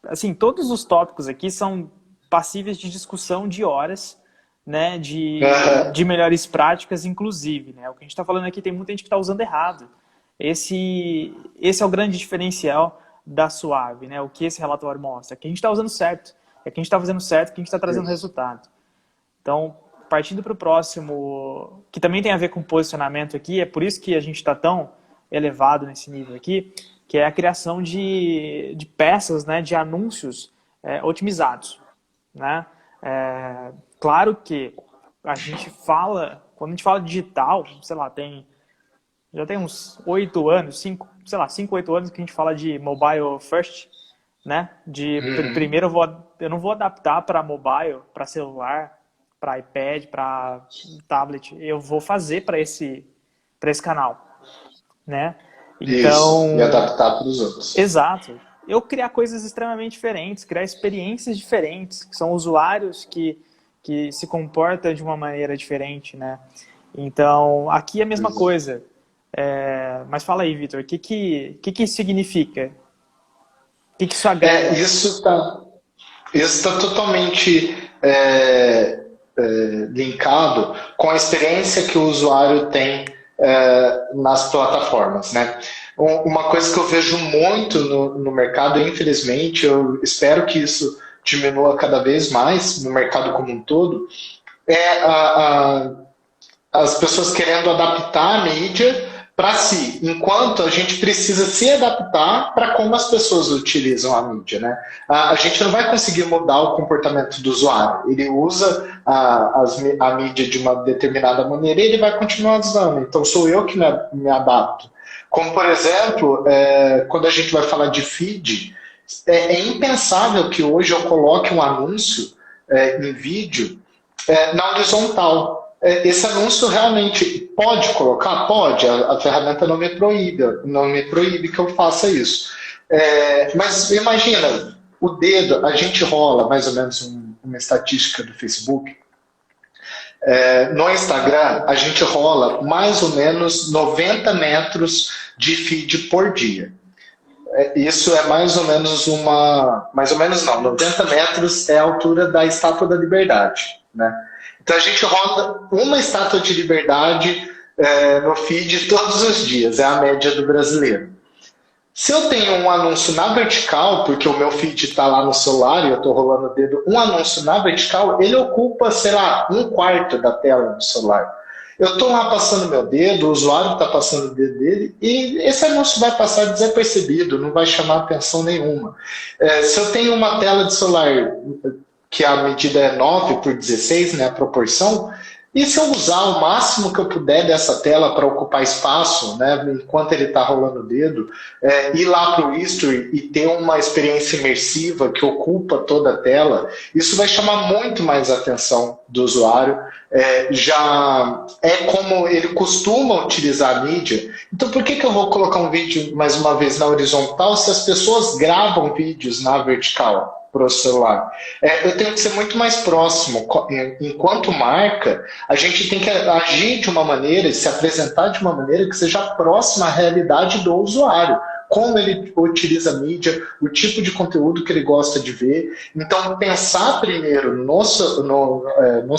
assim, todos os tópicos aqui são passíveis de discussão de horas, né? De melhores práticas, inclusive, né? O que a gente está falando aqui tem muita gente que está usando errado. Esse é o grande diferencial da Suave, né? O que esse relatório mostra, que a gente está usando certo, é que a gente está fazendo certo, que a gente está trazendo resultado. Então, partindo para o próximo, que também tem a ver com posicionamento aqui, é por isso que a gente está tão elevado nesse nível aqui, que é a criação de peças, né, de anúncios otimizados, né? Claro que a gente fala, quando a gente fala digital, sei lá, já tem uns 8 anos, 5, 8 anos que a gente fala de mobile first, né? Primeiro eu não vou adaptar para mobile, para celular, para iPad, para tablet. Eu vou fazer para esse canal, né? Então, isso, e adaptar para os outros. Exato. Eu criar coisas extremamente diferentes, criar experiências diferentes, que são usuários que se comportam de uma maneira diferente, né? Então, aqui é a mesma coisa. Mas fala aí, Vitor, o que isso significa? O que isso agrega? Isso está totalmente linkado com a experiência que o usuário tem nas plataformas, né? Uma coisa que eu vejo muito no mercado, infelizmente, eu espero que isso diminua cada vez mais no mercado como um todo, as pessoas querendo adaptar a mídia para si, enquanto a gente precisa se adaptar para como as pessoas utilizam a mídia, né? A gente não vai conseguir mudar o comportamento do usuário. Ele usa a mídia de uma determinada maneira e ele vai continuar usando. Então sou eu que me adapto. Como, por exemplo, quando a gente vai falar de feed, é impensável que hoje eu coloque um anúncio em vídeo na horizontal. Esse anúncio realmente pode colocar? Pode, a ferramenta não me proíbe que eu faça isso. Mas imagina, o dedo, a gente rola mais ou menos uma estatística do Facebook. No Instagram, a gente rola mais ou menos 90 metros de feed por dia. Isso é mais ou menos mais ou menos não, 90 metros é a altura da Estátua da Liberdade, né? Então a gente roda uma Estátua de Liberdade no feed todos os dias, é a média do brasileiro. Se eu tenho um anúncio na vertical, porque o meu feed está lá no celular e eu estou rolando o dedo, um anúncio na vertical, ele ocupa, sei lá, um quarto da tela do celular. Eu estou lá passando meu dedo, o usuário está passando o dedo dele, e esse anúncio vai passar desapercebido, não vai chamar atenção nenhuma. Se eu tenho uma tela de celular que a medida é 9:16, né, a proporção, e se eu usar o máximo que eu puder dessa tela para ocupar espaço, né, enquanto ele está rolando o dedo, ir lá para o History e ter uma experiência imersiva que ocupa toda a tela, isso vai chamar muito mais a atenção do usuário. Já é como ele costuma utilizar a mídia. Então, por que eu vou colocar um vídeo, mais uma vez, na horizontal se as pessoas gravam vídeos na vertical para o celular? Eu tenho que ser muito mais próximo. Enquanto marca, a gente tem que agir de uma maneira, se apresentar de uma maneira que seja próxima à realidade do usuário. Como ele utiliza a mídia, o tipo de conteúdo que ele gosta de ver. Então, pensar primeiro no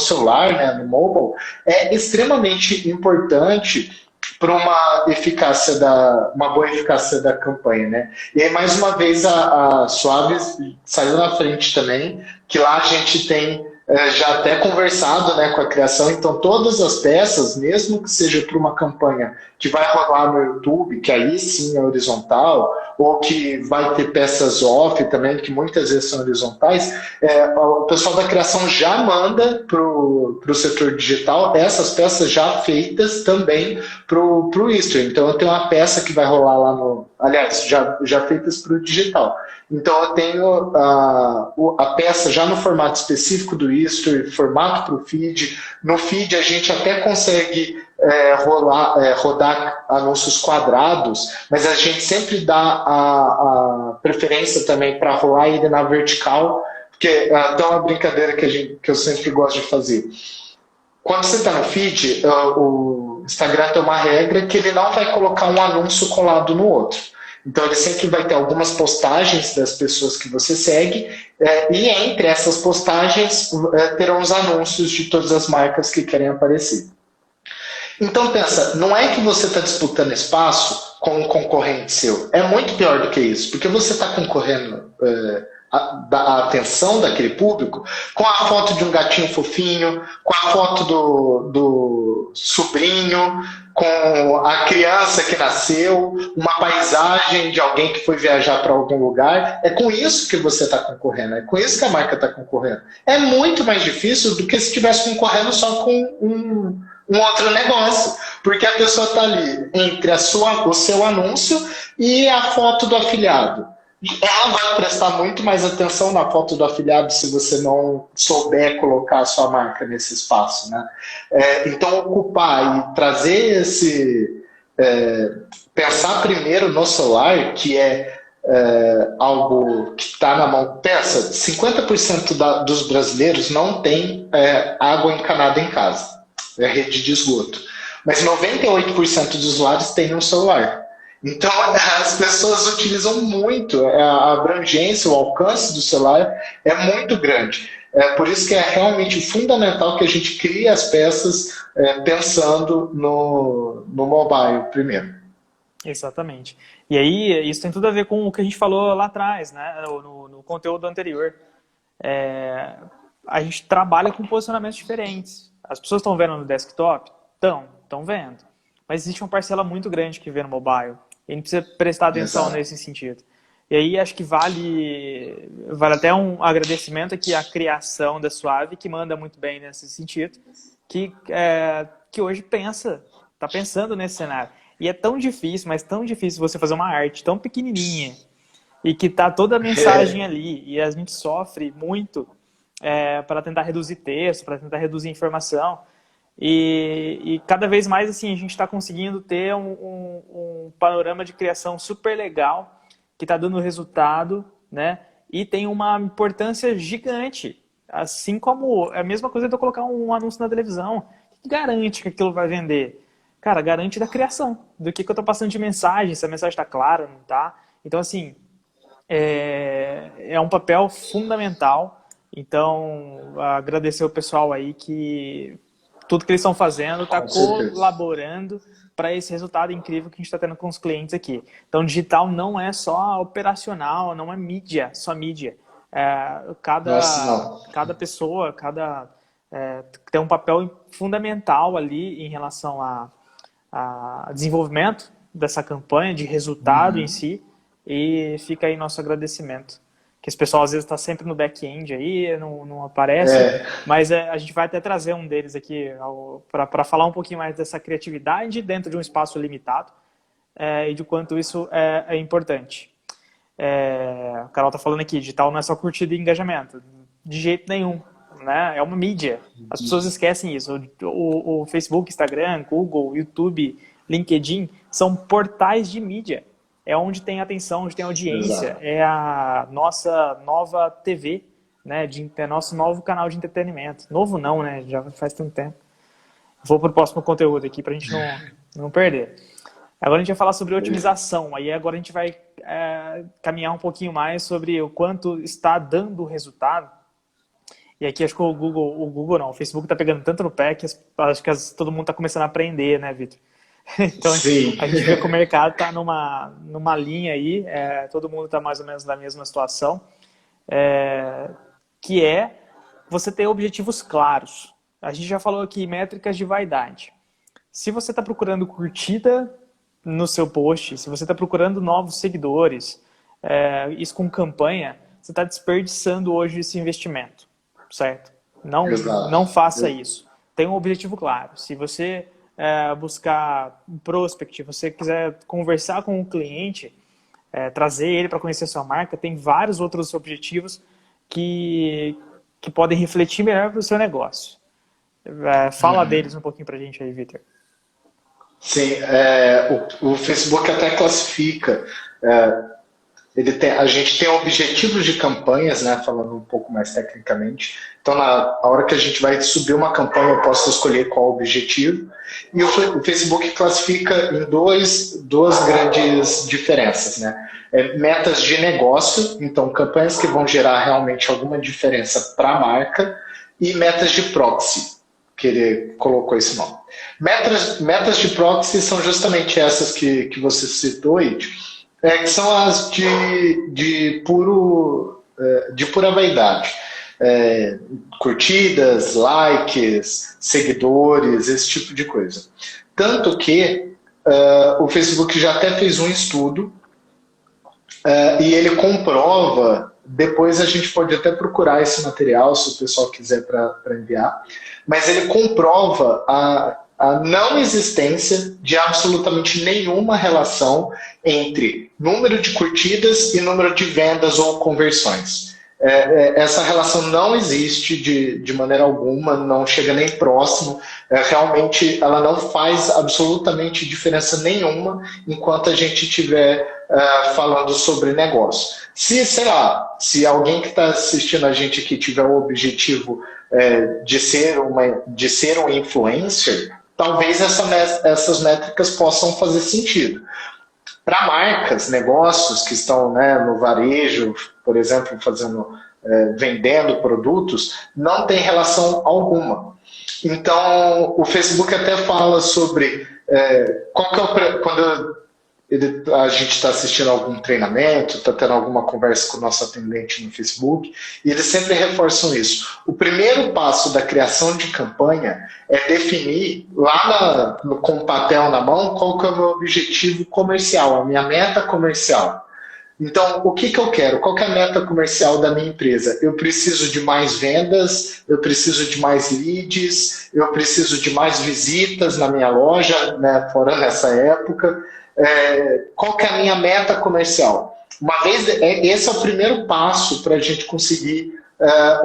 celular, né, no mobile, é extremamente importante para uma boa eficácia da campanha, né? E aí, mais uma vez, a Suave saiu na frente também, que lá a gente tem já até conversado, né, com a criação. Então, todas as peças, mesmo que seja para uma campanha que vai rolar no YouTube, que aí sim é horizontal, ou que vai ter peças off também, que muitas vezes são horizontais, o pessoal da criação já manda para o setor digital essas peças já feitas também para o History. Então, eu tenho uma peça que vai rolar lá aliás, já feitas para o digital. Então, eu tenho a peça já no formato específico do History, formato para o feed. No feed, a gente até consegue rodar anúncios quadrados, mas a gente sempre dá a preferência também para rolar ele na vertical, porque é até uma brincadeira que eu sempre gosto de fazer. Quando você está no feed, o Instagram tem uma regra que ele não vai colocar um anúncio colado no outro. Então, ele sempre vai ter algumas postagens das pessoas que você segue, e entre essas postagens terão os anúncios de todas as marcas que querem aparecer. Então, pensa, não é que você está disputando espaço com um concorrente seu. É muito pior do que isso, porque você está concorrendo a atenção daquele público com a foto de um gatinho fofinho, com a foto do sobrinho, com a criança que nasceu, uma paisagem de alguém que foi viajar para algum lugar. É com isso que você está concorrendo, é com isso que a marca está concorrendo. É muito mais difícil do que se estivesse concorrendo só com um outro negócio, porque a pessoa está ali entre o seu anúncio e a foto do afiliado. Ela vai prestar muito mais atenção na foto do afiliado se você não souber colocar a sua marca nesse espaço, né? Então, ocupar e trazer pensar primeiro no celular, que é algo que está na mão. Pensa, 50% dos brasileiros não tem água encanada em casa, é rede de esgoto. Mas 98% dos usuários têm um celular. Então, as pessoas utilizam muito, a abrangência, o alcance do celular é muito grande. Por isso que é realmente fundamental que a gente crie as peças pensando no mobile primeiro. Exatamente. E aí, isso tem tudo a ver com o que a gente falou lá atrás, né? No conteúdo anterior. A gente trabalha com posicionamentos diferentes. As pessoas estão vendo no desktop? Estão vendo. Mas existe uma parcela muito grande que vê no mobile. E a gente precisa prestar atenção Exato. nesse sentido. E aí acho que vale até um agradecimento aqui à criação da Suave, que manda muito bem nesse sentido, que hoje está pensando nesse cenário. E é tão difícil, mas tão difícil você fazer uma arte tão pequenininha e que tá toda a mensagem ali. E a gente sofre muito para tentar reduzir texto, para tentar reduzir informação. E cada vez mais assim a gente está conseguindo ter um panorama de criação super legal que está dando resultado, né? E tem uma importância gigante. Assim como é a mesma coisa de eu colocar um anúncio na televisão. O que garante que aquilo vai vender? Cara, garante da criação, do que eu estou passando de mensagem, se a mensagem está clara, não está. Então, assim, é um papel fundamental. Então, agradecer o pessoal aí que tudo que eles estão fazendo está colaborando para esse resultado incrível que a gente está tendo com os clientes aqui. Então, digital não é só operacional, não é mídia, só mídia. Cada pessoa, tem um papel fundamental ali em relação a desenvolvimento dessa campanha, de resultado em si, e fica aí nosso agradecimento. Que esse pessoal às vezes está sempre no back-end aí, não aparece, mas a gente vai até trazer um deles aqui para falar um pouquinho mais dessa criatividade dentro de um espaço limitado e de quanto isso é importante. A Carol está falando aqui, digital não é só curtida e engajamento, de jeito nenhum. Né? É uma mídia. As pessoas esquecem isso. O Facebook, Instagram, Google, YouTube, LinkedIn são portais de mídia. É onde tem atenção, onde tem audiência. Exato. É a nossa nova TV, né? É nosso novo canal de entretenimento. Novo não, né? Já faz tanto tempo. Vou para o próximo conteúdo aqui para a gente não perder. Agora a gente vai falar sobre otimização. Aí agora a gente vai caminhar um pouquinho mais sobre o quanto está dando resultado. E aqui acho que o Facebook está pegando tanto no pé que acho que todo mundo está começando a aprender, né, Vitor? Então Sim. A gente vê que o mercado está numa linha aí, todo mundo está mais ou menos na mesma situação, que é você ter objetivos claros. A gente já falou aqui métricas de vaidade. Se você está procurando curtida no seu post, se você está procurando novos seguidores, isso com campanha, você está desperdiçando hoje esse investimento. Certo? Não faça isso. Tenha um objetivo claro. Se você buscar um prospect, se você quiser conversar com o cliente, trazer ele para conhecer a sua marca, tem vários outros objetivos que podem refletir melhor para o seu negócio. Fala deles um pouquinho para a gente aí, Vitor. Sim, o Facebook até classifica... a gente tem objetivos de campanhas, né, falando um pouco mais tecnicamente. Então, na hora que a gente vai subir uma campanha, eu posso escolher qual o objetivo. E o Facebook classifica em duas grandes diferenças, né? Metas de negócio, então campanhas que vão gerar realmente alguma diferença para a marca, e metas de proxy, que ele colocou esse nome. Metas de proxy são justamente essas que você citou, Id, que são as de pura vaidade. Curtidas, likes, seguidores, esse tipo de coisa. Tanto que o Facebook já até fez um estudo e ele comprova, depois a gente pode até procurar esse material, se o pessoal quiser para enviar, mas ele comprova a não existência de absolutamente nenhuma relação entre número de curtidas e número de vendas ou conversões. Essa relação não existe de maneira alguma, não chega nem próximo, realmente ela não faz absolutamente diferença nenhuma enquanto a gente estiver falando sobre negócio. Se alguém que está assistindo a gente aqui tiver o objetivo de ser um influencer, talvez essas métricas possam fazer sentido. Para marcas, negócios que estão, né, no varejo, por exemplo, vendendo produtos, não tem relação alguma. Então, o Facebook até fala sobre quando a gente está assistindo algum treinamento, está tendo alguma conversa com o nosso atendente no Facebook, e eles sempre reforçam isso. O primeiro passo da criação de campanha é definir, lá com o papel na mão, qual que é o meu objetivo comercial, a minha meta comercial. Então, o que eu quero? Qual que é a meta comercial da minha empresa? Eu preciso de mais vendas, eu preciso de mais leads, eu preciso de mais visitas na minha loja, né, fora nessa época. Qual que é a minha meta comercial? Uma vez, esse é o primeiro passo para a gente conseguir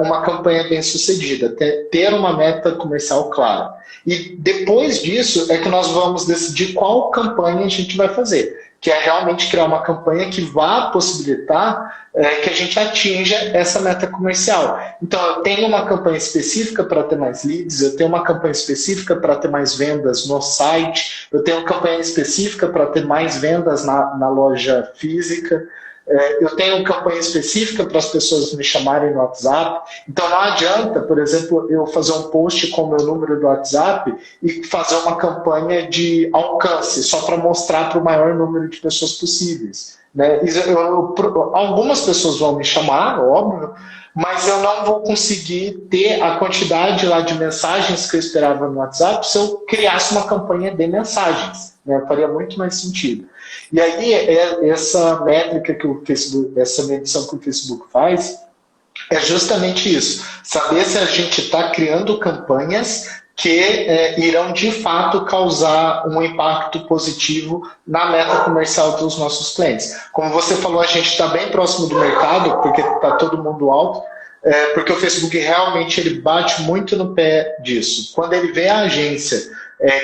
uma campanha bem sucedida, ter uma meta comercial clara. E depois disso é que nós vamos decidir qual campanha a gente vai fazer, que é realmente criar uma campanha que vá possibilitar que a gente atinja essa meta comercial. Então, eu tenho uma campanha específica para ter mais leads, eu tenho uma campanha específica para ter mais vendas no site, eu tenho uma campanha específica para ter mais vendas na loja física, eu tenho uma campanha específica para as pessoas me chamarem no WhatsApp. Então, não adianta, por exemplo, eu fazer um post com o meu número do WhatsApp e fazer uma campanha de alcance, só para mostrar para o maior número de pessoas possíveis. Né? Algumas pessoas vão me chamar, óbvio, mas eu não vou conseguir ter a quantidade lá de mensagens que eu esperava no WhatsApp se eu criasse uma campanha de mensagens. Né? Faria muito mais sentido. E aí, essa métrica que o Facebook, essa medição que o Facebook faz, é justamente isso. Saber se a gente está criando campanhas que irão, de fato, causar um impacto positivo na meta comercial dos nossos clientes. Como você falou, a gente está bem próximo do mercado, porque está todo mundo alto, porque o Facebook realmente ele bate muito no pé disso. Quando ele vê a agência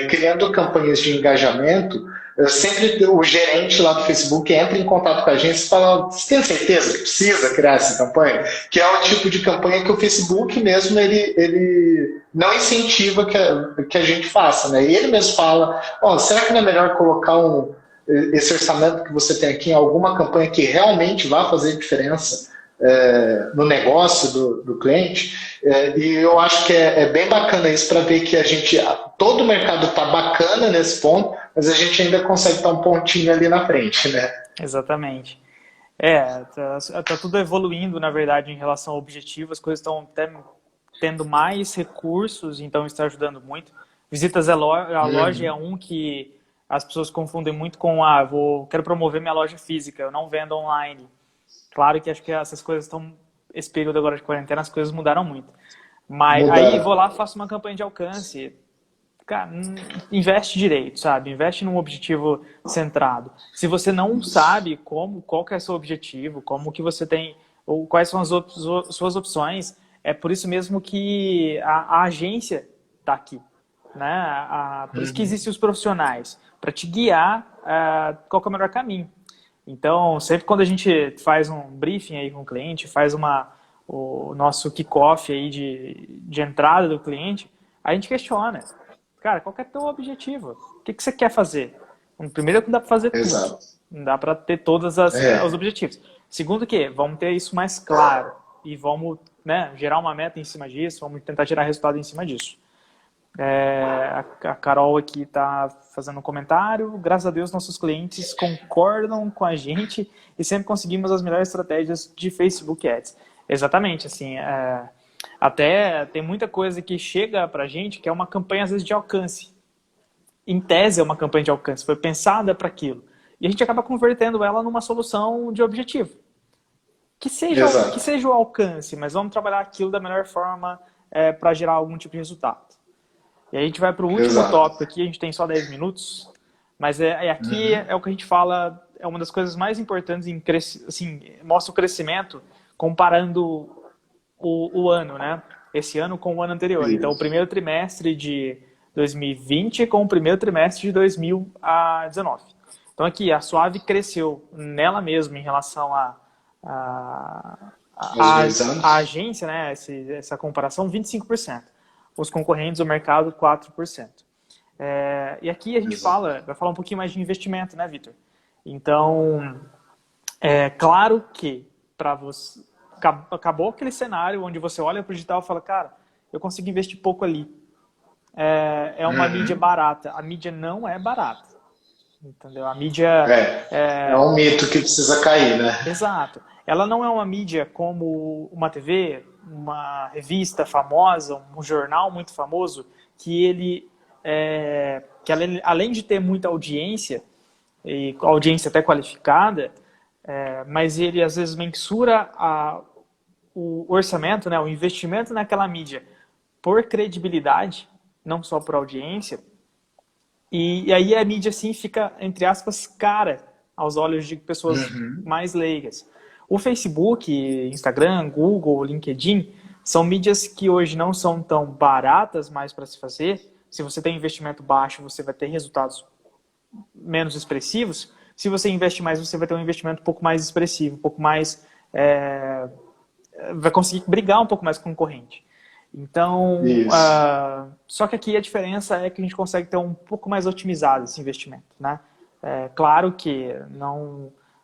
criando campanhas de engajamento, sempre o gerente lá do Facebook entra em contato com a agência e fala: você tem certeza que precisa criar essa campanha? Que é o tipo de campanha que o Facebook mesmo ele não incentiva que a gente faça. Né? E ele mesmo fala: será que não é melhor colocar esse orçamento que você tem aqui em alguma campanha que realmente vá fazer diferença no negócio do cliente? E eu acho que é bem bacana isso, para ver que todo o mercado está bacana nesse ponto, mas a gente ainda consegue estar um pontinho ali na frente, né? Exatamente. Tá tudo evoluindo, na verdade, em relação ao objetivo. As coisas estão até tendo mais recursos, então está ajudando muito. Visitas à loja é um que as pessoas confundem muito com quero promover minha loja física, eu não vendo online. Claro que acho que essas coisas esse período agora de quarentena, as coisas mudaram muito. Mas aí vou lá, faço uma campanha de alcance. Cara, investe direito, sabe? Investe num objetivo centrado. Se você não sabe qual que é o seu objetivo, como que você tem, ou quais são as suas opções, é por isso mesmo que a agência está aqui. Né? Por isso que existem os profissionais, para te guiar qual que é o melhor caminho. Então, sempre quando a gente faz um briefing aí com o cliente, faz o nosso kickoff aí de entrada do cliente, a gente questiona: cara, qual que é o teu objetivo? O que você quer fazer? Primeiro, não dá para fazer tudo. Não dá para ter todos os objetivos. Segundo que, vamos ter isso mais claro e vamos gerar uma meta em cima disso, vamos tentar gerar resultado em cima disso. A Carol aqui está fazendo um comentário: graças a Deus nossos clientes concordam com a gente e sempre conseguimos as melhores estratégias de Facebook Ads. Exatamente, assim, até tem muita coisa que chega pra gente que é uma campanha às vezes de alcance. Em tese é uma campanha de alcance, foi pensada para aquilo. E a gente acaba convertendo ela numa solução de objetivo. Que seja o alcance, mas vamos trabalhar aquilo da melhor forma para gerar algum tipo de resultado. E aí a gente vai para o último tópico aqui, a gente tem só 10 minutos, mas aqui é o que a gente fala, é uma das coisas mais importantes, mostra o crescimento comparando o ano, né? Esse ano com o ano anterior. Então, o primeiro trimestre de 2020 com o primeiro trimestre de 2019. Então, aqui, a Suave cresceu nela mesma em relação à agência, né? Essa comparação, 25%. Os concorrentes do mercado, 4%. E aqui a gente vai falar um pouquinho mais de investimento, né, Vitor? Então, claro que para você acabou aquele cenário onde você olha para o digital e fala: cara, eu consigo investir pouco ali. É uma mídia barata. A mídia não é barata. Entendeu? A mídia... É um mito que precisa cair, né? Exato. Ela não é uma mídia como uma TV, uma revista famosa, um jornal muito famoso, que além de ter muita audiência, e audiência até qualificada, mas ele às vezes mensura o orçamento, né, o investimento naquela mídia por credibilidade, não só por audiência, e aí a mídia assim fica, entre aspas, cara aos olhos de pessoas Uhum. mais leigas. O Facebook, Instagram, Google, LinkedIn são mídias que hoje não são tão baratas mais para se fazer. Se você tem investimento baixo, você vai ter resultados menos expressivos. Se você investe mais, você vai ter um investimento um pouco mais expressivo, um pouco mais... vai conseguir brigar um pouco mais com o concorrente. Então, Isso. só que aqui a diferença é que a gente consegue ter um pouco mais otimizado esse investimento, né? Claro que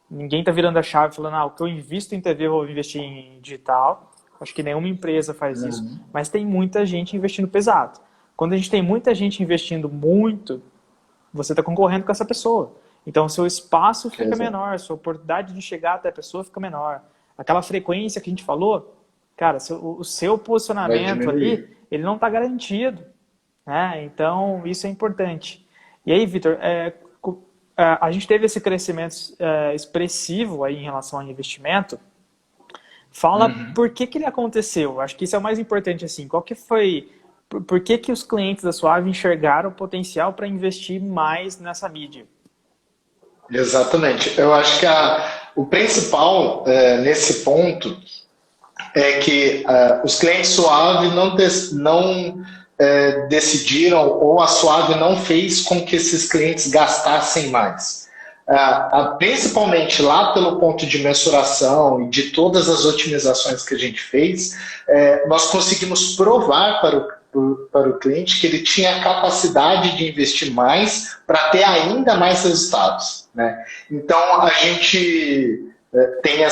ninguém está virando a chave falando, o que eu invisto em TV eu vou investir em digital. Acho que nenhuma empresa faz isso, Uhum. mas tem muita gente investindo pesado. Quando a gente tem muita gente investindo muito, você está concorrendo com essa pessoa. Então, o seu espaço fica Exato. menor, a sua oportunidade de chegar até a pessoa fica menor. Aquela frequência que a gente falou, cara, o seu Vai posicionamento ali, diminuir. ele não está garantido, né? Então, isso é importante. E aí, Vitor, a gente teve esse crescimento expressivo aí em relação ao investimento. Fala Uhum. por que ele aconteceu. Acho que isso é o mais importante, assim. Qual que foi... Por que os clientes da Suave enxergaram o potencial para investir mais nessa mídia? Exatamente. Eu acho que o principal nesse ponto é que os clientes Suave não decidiram ou a Suave não fez com que esses clientes gastassem mais. Principalmente lá pelo ponto de mensuração e de todas as otimizações que a gente fez, nós conseguimos provar para o cliente que ele tinha capacidade de investir mais para ter ainda mais resultados. Né? Então, a gente tem a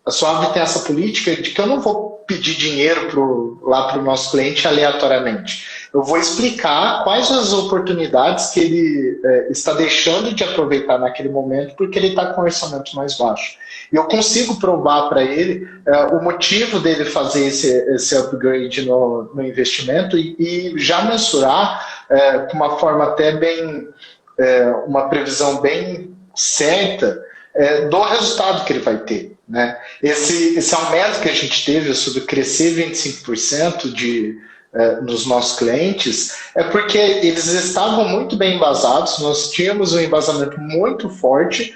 Suave tem essa política de que eu não vou pedir dinheiro lá para o nosso cliente aleatoriamente. Eu vou explicar quais as oportunidades que ele está deixando de aproveitar naquele momento porque ele está com um orçamento mais baixo. E eu consigo provar para ele o motivo dele fazer esse upgrade no investimento e já mensurar com uma forma até bem, uma previsão bem certa do resultado que ele vai ter. Né? Esse aumento que a gente teve sobre crescer 25% nos nossos clientes é porque eles estavam muito bem embasados, nós tínhamos um embasamento muito forte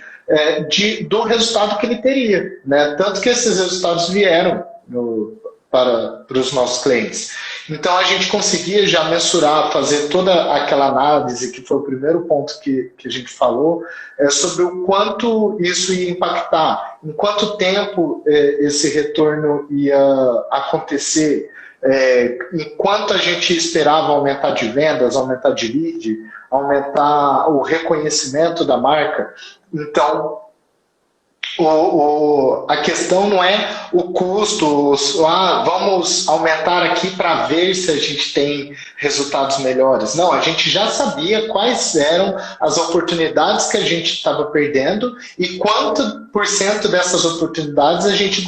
do resultado que ele teria. Né? Tanto que esses resultados vieram para os nossos clientes. Então a gente conseguia já mensurar, fazer toda aquela análise, que foi o primeiro ponto que a gente falou, sobre o quanto isso ia impactar, em quanto tempo esse retorno ia acontecer, enquanto a gente esperava aumentar de vendas, aumentar de lead, aumentar o reconhecimento da marca. Então, a questão não é o custo, vamos aumentar aqui para ver se a gente tem resultados melhores. Não, a gente já sabia quais eram as oportunidades que a gente estava perdendo e quanto por cento dessas oportunidades a gente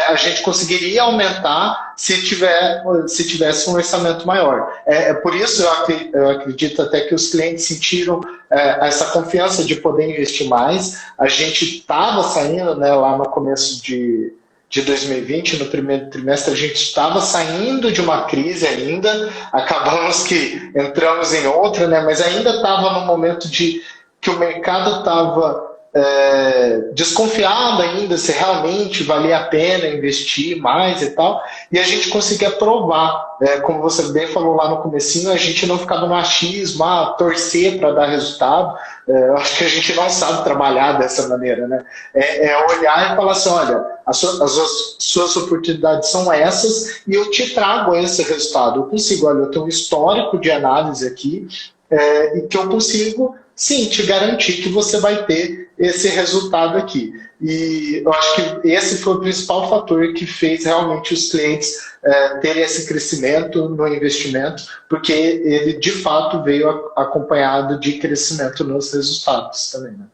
a gente conseguiria aumentar se tivesse um orçamento maior. Por isso eu acredito até que os clientes sentiram essa confiança de poder investir mais. A gente estava saindo, né, lá no começo de 2020, no primeiro trimestre, a gente estava saindo de uma crise ainda, acabamos que entramos em outra, né, mas ainda estava no momento que o mercado estava desconfiado ainda se realmente valia a pena investir mais e tal, e a gente conseguia provar, como você bem falou lá no comecinho, a gente não ficava no achismo, torcer para dar resultado. Eu acho que a gente não sabe trabalhar dessa maneira, né? Olhar e falar assim, olha, as suas oportunidades são essas e eu te trago esse resultado. Eu consigo, olha, eu tenho um histórico de análise aqui e que eu consigo, sim, te garantir que você vai ter esse resultado aqui. E eu acho que esse foi o principal fator que fez realmente os clientes terem esse crescimento no investimento, porque ele de fato veio acompanhado de crescimento nos resultados também. Né?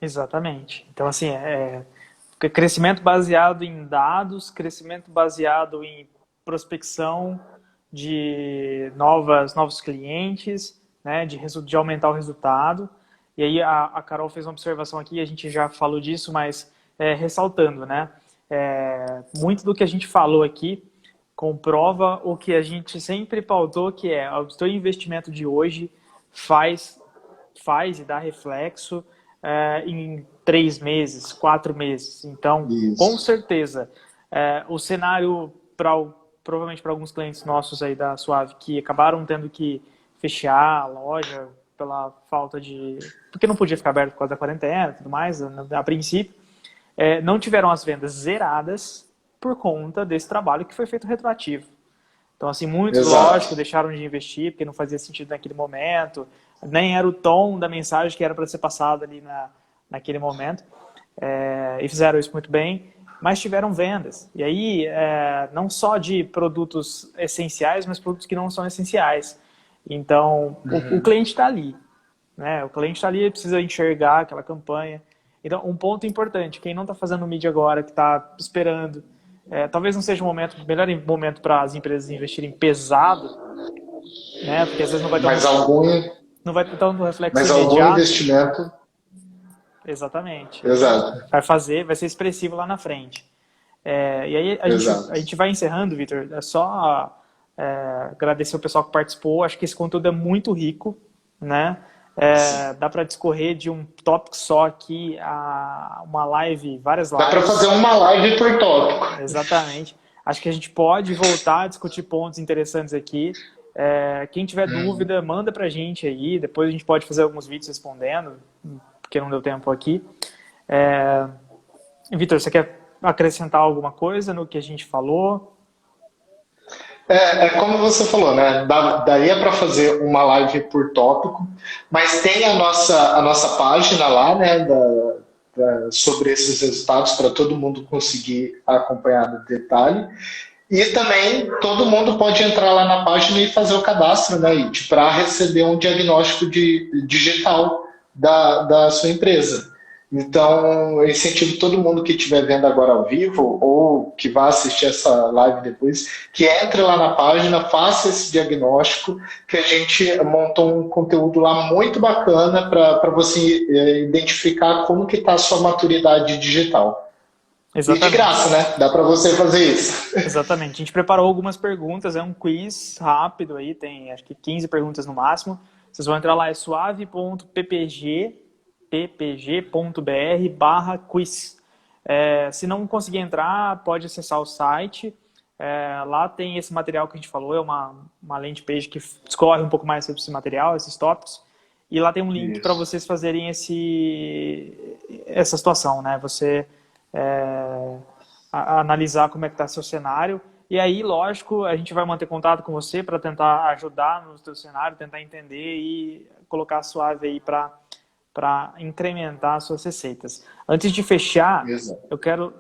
Exatamente. Então, assim, crescimento baseado em dados, crescimento baseado em prospecção de novos clientes, né, de aumentar o resultado. E aí a Carol fez uma observação aqui, a gente já falou disso, mas ressaltando, né? Muito do que a gente falou aqui comprova o que a gente sempre pautou, que é o teu investimento de hoje faz e dá reflexo em 3 meses, 4 meses. Então, com certeza, o cenário, provavelmente para alguns clientes nossos aí da Suave, que acabaram tendo que fechar a loja pela falta de... porque não podia ficar aberto por causa da quarentena e tudo mais, a princípio, não tiveram as vendas zeradas por conta desse trabalho que foi feito retroativo. Então, assim, muitos, lógico, deixaram de investir porque não fazia sentido naquele momento, nem era o tom da mensagem que era para ser passada ali naquele momento, e fizeram isso muito bem, mas tiveram vendas. E aí, não só de produtos essenciais, mas produtos que não são essenciais. Então, o cliente está ali, né? O cliente está ali, precisa enxergar aquela campanha. Então, um ponto importante, quem não está fazendo mídia agora, que está esperando, talvez não seja o melhor momento para as empresas investirem pesado, né? Porque às vezes não vai ter tanto reflexo imediato. Mas algum investimento... Exatamente. Exato. Vai ser expressivo lá na frente. E aí a gente vai encerrando, Vitor. É só agradecer o pessoal que participou. Acho que esse conteúdo é muito rico, né? Dá para discorrer de um tópico só aqui a uma live, várias lives. Dá para fazer uma live por tópico. Exatamente. Acho que a gente pode voltar a discutir pontos interessantes aqui. Quem tiver dúvida, manda pra gente aí. Depois a gente pode fazer alguns vídeos respondendo, porque não deu tempo aqui. Vitor, você quer acrescentar alguma coisa no que a gente falou? Como você falou, né? Daria para fazer uma live por tópico, mas tem a nossa página lá, né? Sobre esses resultados para todo mundo conseguir acompanhar no detalhe. E também todo mundo pode entrar lá na página e fazer o cadastro, né, para receber um diagnóstico digital da sua empresa. Então, eu incentivo todo mundo que estiver vendo agora ao vivo ou que vá assistir essa live depois, que entre lá na página, faça esse diagnóstico, que a gente montou um conteúdo lá muito bacana para você identificar como que está a sua maturidade digital. Exatamente. E de graça, né? Dá para você fazer isso. Exatamente. A gente preparou algumas perguntas, é um quiz rápido aí, tem acho que 15 perguntas no máximo. Vocês vão entrar lá, é suave.ppg.br/quiz. Se não conseguir entrar, pode acessar o site. Lá tem esse material que a gente falou, é uma landing page que discorre um pouco mais sobre esse material, esses tópicos. E lá tem um link para vocês fazerem essa situação, né? Você... analisar como é que está seu cenário, e aí, lógico, a gente vai manter contato com você para tentar ajudar no seu cenário, tentar entender e colocar a Suave aí para incrementar as suas receitas. Antes de fechar,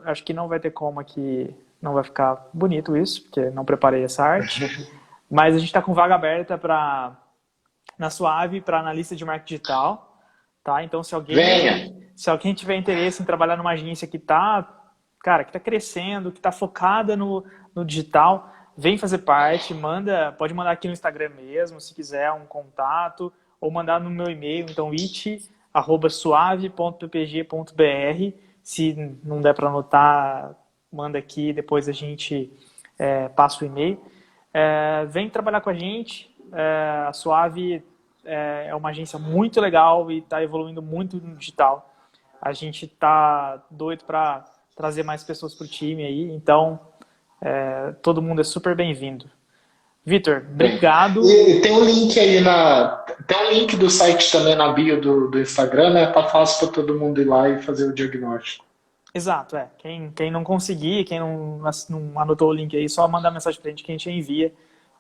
acho que não vai ter como aqui, não vai ficar bonito isso, porque não preparei essa arte, mas a gente está com vaga aberta na Suave para analista de marketing digital, tá? Então, se alguém tiver interesse em trabalhar numa agência que está crescendo, que está focada no digital, vem fazer parte, pode mandar aqui no Instagram mesmo, se quiser um contato, ou mandar no meu e-mail, então it@suave.ppg.br. Se não der para anotar, manda aqui, depois a gente passa o e-mail. Vem trabalhar com a gente, a Suave é uma agência muito legal e está evoluindo muito no digital. A gente está doido para trazer mais pessoas para o time aí, então todo mundo é super bem-vindo. Vitor, obrigado. E tem um link aí tem um link do site também na bio do Instagram, né? Tá fácil para todo mundo ir lá e fazer o diagnóstico. Exato, Quem não conseguir, quem não anotou o link aí, só mandar mensagem pra gente que a gente envia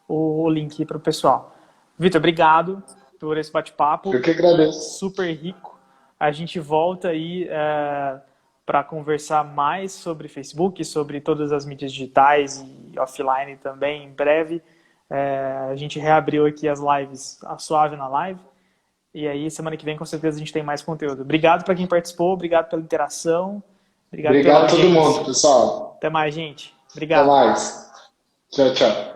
o link para o pessoal. Vitor, obrigado por esse bate-papo. Eu que agradeço. Super rico. A gente volta aí para conversar mais sobre Facebook, sobre todas as mídias digitais e offline também em breve. A gente reabriu aqui as lives, a Suave na live. E aí, semana que vem, com certeza, a gente tem mais conteúdo. Obrigado para quem participou, obrigado pela interação. Obrigado a todo mundo, pessoal. Até mais, gente. Obrigado. Até mais. Tchau, tchau.